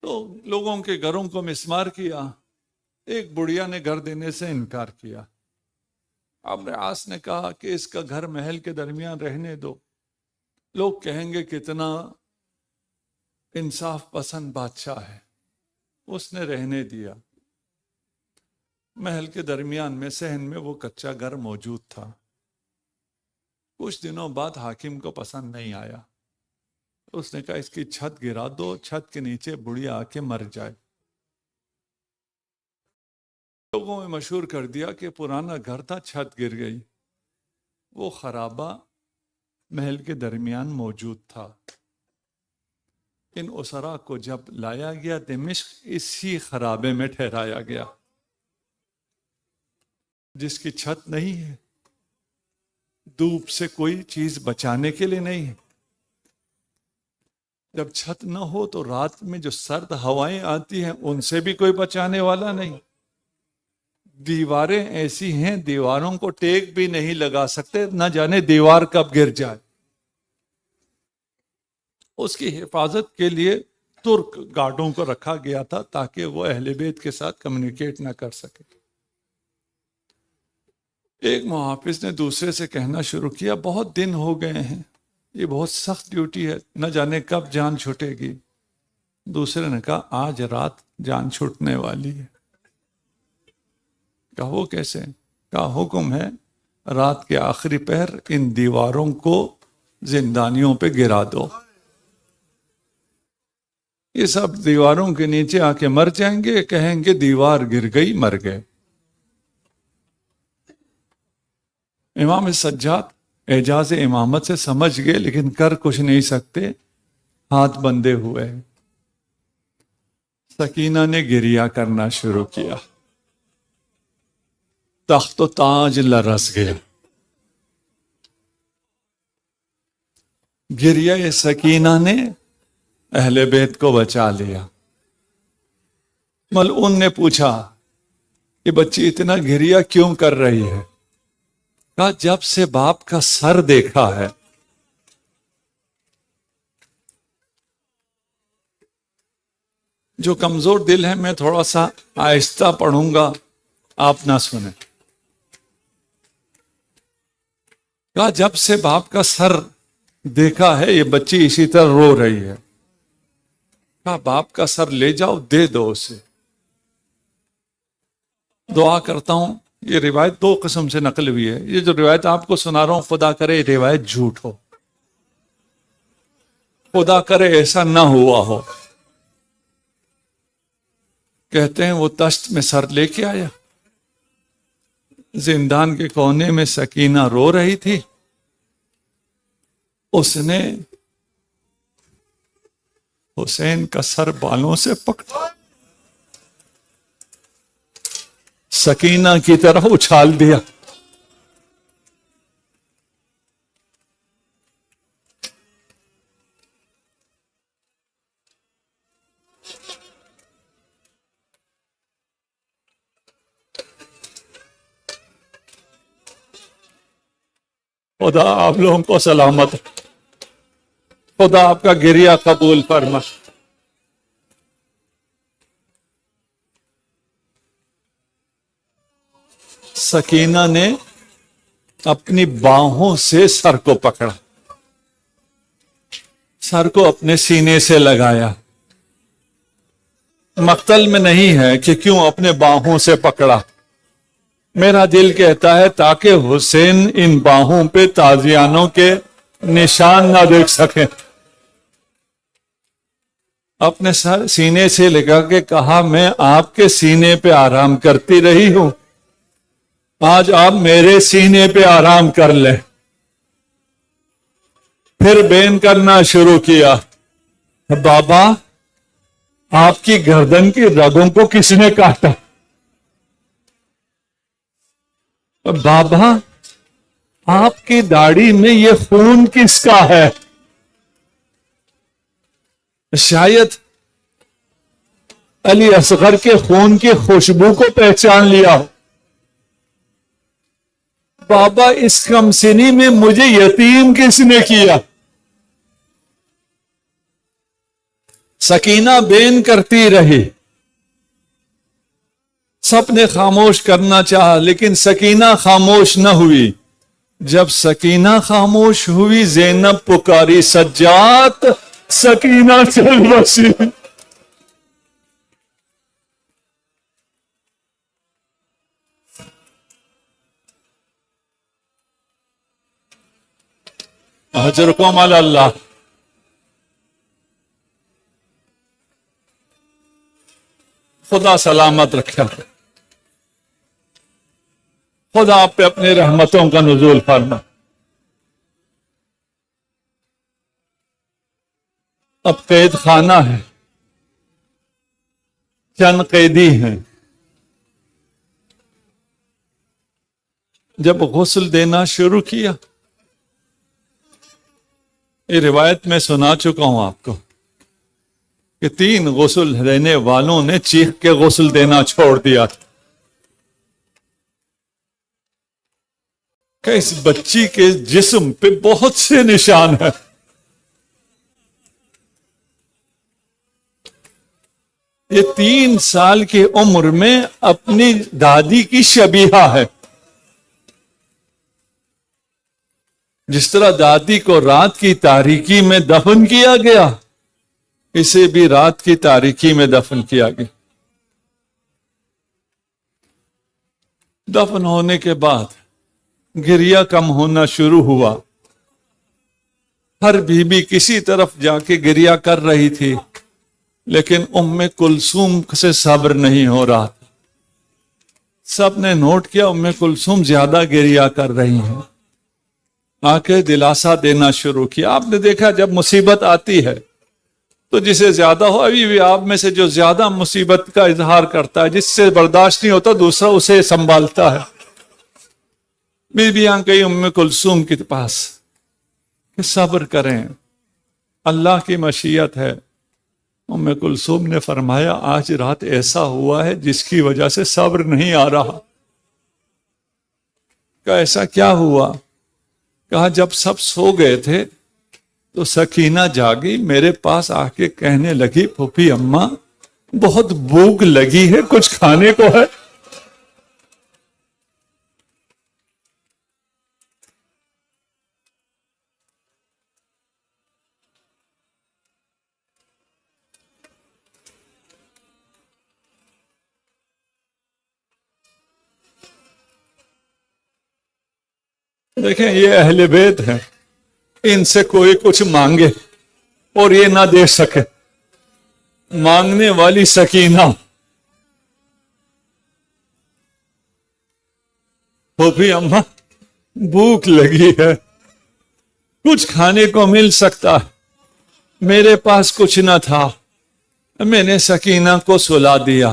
تو لوگوں کے گھروں کو مسمار کیا، ایک بڑھیا نے گھر دینے سے انکار کیا. عمرو عاص نے کہا کہ اس کا گھر محل کے درمیان رہنے دو، لوگ کہیں گے کتنا انصاف پسند بادشاہ ہے. اس نے رہنے دیا. محل کے درمیان میں صحن میں وہ کچا گھر موجود تھا. کچھ دنوں بعد حاکم کو پسند نہیں آیا. اس نے کہا اس کی چھت گرا دو، چھت کے نیچے بڑھیا آ کے مر جائے. لوگوں میں مشہور کر دیا کہ پرانا گھر تھا، چھت گر گئی. وہ خرابہ محل کے درمیان موجود تھا. ان اسرا کو جب لایا گیا دمشق، اسی خرابے میں ٹھہرایا گیا. جس کی چھت نہیں ہے، دھوپ سے کوئی چیز بچانے کے لیے نہیں ہے. جب چھت نہ ہو تو رات میں جو سرد ہوائیں آتی ہیں ان سے بھی کوئی بچانے والا نہیں. دیواریں ایسی ہیں دیواروں کو ٹیک بھی نہیں لگا سکتے، نہ جانے دیوار کب گر جائے. اس کی حفاظت کے لیے ترک گارڈوں کو رکھا گیا تھا تاکہ وہ اہل بیت کے ساتھ کمیونیکیٹ نہ کر سکے. ایک محافظ نے دوسرے سے کہنا شروع کیا بہت دن ہو گئے ہیں، یہ بہت سخت ڈیوٹی ہے، نہ جانے کب جان چھوٹے گی. دوسرے نے کہا آج رات جان چھوٹنے والی ہے. کہا وہ کیسے؟ کہا حکم ہے رات کے آخری پہر ان دیواروں کو زندانیوں پہ گرا دو. یہ سب دیواروں کے نیچے آ کے مر جائیں گے، کہیں گے دیوار گر گئی مر گئے. امام سجاد اعجاز امامت سے سمجھ گئے لیکن کر کچھ نہیں سکتے، ہاتھ بندھے ہوئے. سکینہ نے گریا کرنا شروع کیا. تخت و تاج لرز گیا. گریا یہ سکینہ نے اہل بیت کو بچا لیا. ملعون نے پوچھا یہ بچی اتنا گریا کیوں کر رہی ہے؟ کہا جب سے باپ کا سر دیکھا ہے. جو کمزور دل ہے میں تھوڑا سا آہستہ پڑھوں گا، آپ نہ سنیں. کہا جب سے باپ کا سر دیکھا ہے یہ بچی اسی طرح رو رہی ہے. کہا باپ کا سر لے جاؤ، دے دو اسے. دعا کرتا ہوں. یہ روایت دو قسم سے نقل ہوئی ہے. یہ جو روایت آپ کو سنا رہا ہوں خدا کرے یہ روایت جھوٹ ہو، خدا کرے ایسا نہ ہوا ہو. کہتے ہیں وہ تشت میں سر لے کے آیا، زندان کے کونے میں سکینہ رو رہی تھی. اس نے حسین کا سر بالوں سے پکڑا، سکینہ کی طرف اچھال دیا. خدا آپ لوگوں کو سلامت، خدا آپ کا گریہ قبول فرما. سکینہ نے اپنی باہوں سے سر کو پکڑا، سر کو اپنے سینے سے لگایا. مقتل میں نہیں ہے کہ کیوں اپنے باہوں سے پکڑا. میرا دل کہتا ہے تاکہ حسین ان باہوں پہ تازیانوں کے نشان نہ دیکھ سکیں. اپنے سر سینے سے لگا کے کہا میں آپ کے سینے پہ آرام کرتی رہی ہوں، آج آپ میرے سینے پہ آرام کر لیں. پھر بین کرنا شروع کیا بابا آپ کی گردن کی رگوں کو کس نے کاٹا؟ بابا آپ کی داڑھی میں یہ خون کس کا ہے؟ شاید علی اصغر کے خون کی خوشبو کو پہچان لیا ہو. بابا اس کم سنی میں مجھے یتیم کس نے کیا؟ سکینہ بین کرتی رہی. سب نے خاموش کرنا چاہا لیکن سکینہ خاموش نہ ہوئی. جب سکینہ خاموش ہوئی زینب پکاری سجاد سکینہ چل بسی. اجرکم علی اللہ. خدا سلامت رکھا، خدا آپ پہ اپنی رحمتوں کا نزول فرما. اب قید خانہ ہے، چند قیدی ہیں. جب غسل دینا شروع کیا، یہ روایت میں سنا چکا ہوں آپ کو کہ 3 غسل دینے والوں نے چیخ کے غسل دینا چھوڑ دیا تھا کہ اس بچی کے جسم پہ بہت سے نشان ہیں. یہ 3 سال کی عمر میں اپنی دادی کی شبیہہ ہے. جس طرح دادی کو رات کی تاریکی میں دفن کیا گیا، اسے بھی رات کی تاریکی میں دفن کیا گیا. دفن ہونے کے بعد گریہ کم ہونا شروع ہوا. ہر بیوی کسی طرف جا کے گریہ کر رہی تھی، لیکن ام کلثوم سے صبر نہیں ہو رہا تھا. سب نے نوٹ کیا ام کلثوم زیادہ گریہ کر رہی ہیں. آ کے دلاسا دینا شروع کیا. آپ نے دیکھا جب مصیبت آتی ہے تو جسے زیادہ ہو، ابھی بھی آپ میں سے جو زیادہ مصیبت کا اظہار کرتا ہے، جس سے برداشت نہیں ہوتا دوسرا اسے سنبھالتا ہے. بیویاں گئی ام کلثوم کے پاس کہ صبر کریں، اللہ کی مشیت ہے. ام کلثوم نے فرمایا آج رات ایسا ہوا ہے جس کی وجہ سے صبر نہیں آ رہا. کہ ایسا کیا ہوا؟ کہا جب سب سو گئے تھے تو سکینہ جاگی، میرے پاس آ کے کہنے لگی پھوپھی اماں بہت بھوک لگی ہے، کچھ کھانے کو ہے؟ دیکھیں یہ اہل بیت ہیں، ان سے کوئی کچھ مانگے اور یہ نہ دے سکے. مانگنے والی سکینہ، پھوپھی اماں بھوک لگی ہے، کچھ کھانے کو مل سکتا ہے؟ میرے پاس کچھ نہ تھا، میں نے سکینہ کو سلا دیا.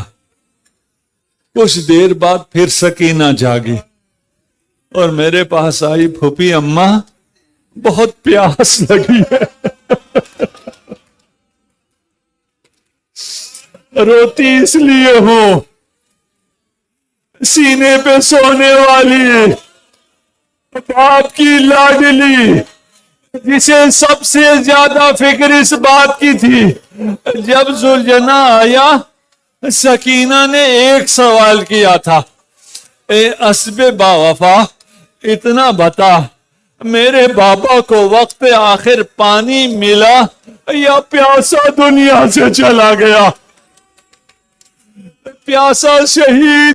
کچھ دیر بعد پھر سکینہ جاگی اور میرے پاس آئی، پھوپھی اماں بہت پیاس لگی ہے. روتی اس لیے ہوں، سینے پہ سونے والی آپ کی لاڈلی جسے سب سے زیادہ فکر اس بات کی تھی. جب ذوالجناح آیا سکینہ نے ایک سوال کیا تھا، اے اسب با وفا اتنا بتا میرے بابا کو وقت آخر پانی ملا یا پیاسا دنیا سے چلا گیا؟ پیاسا شہید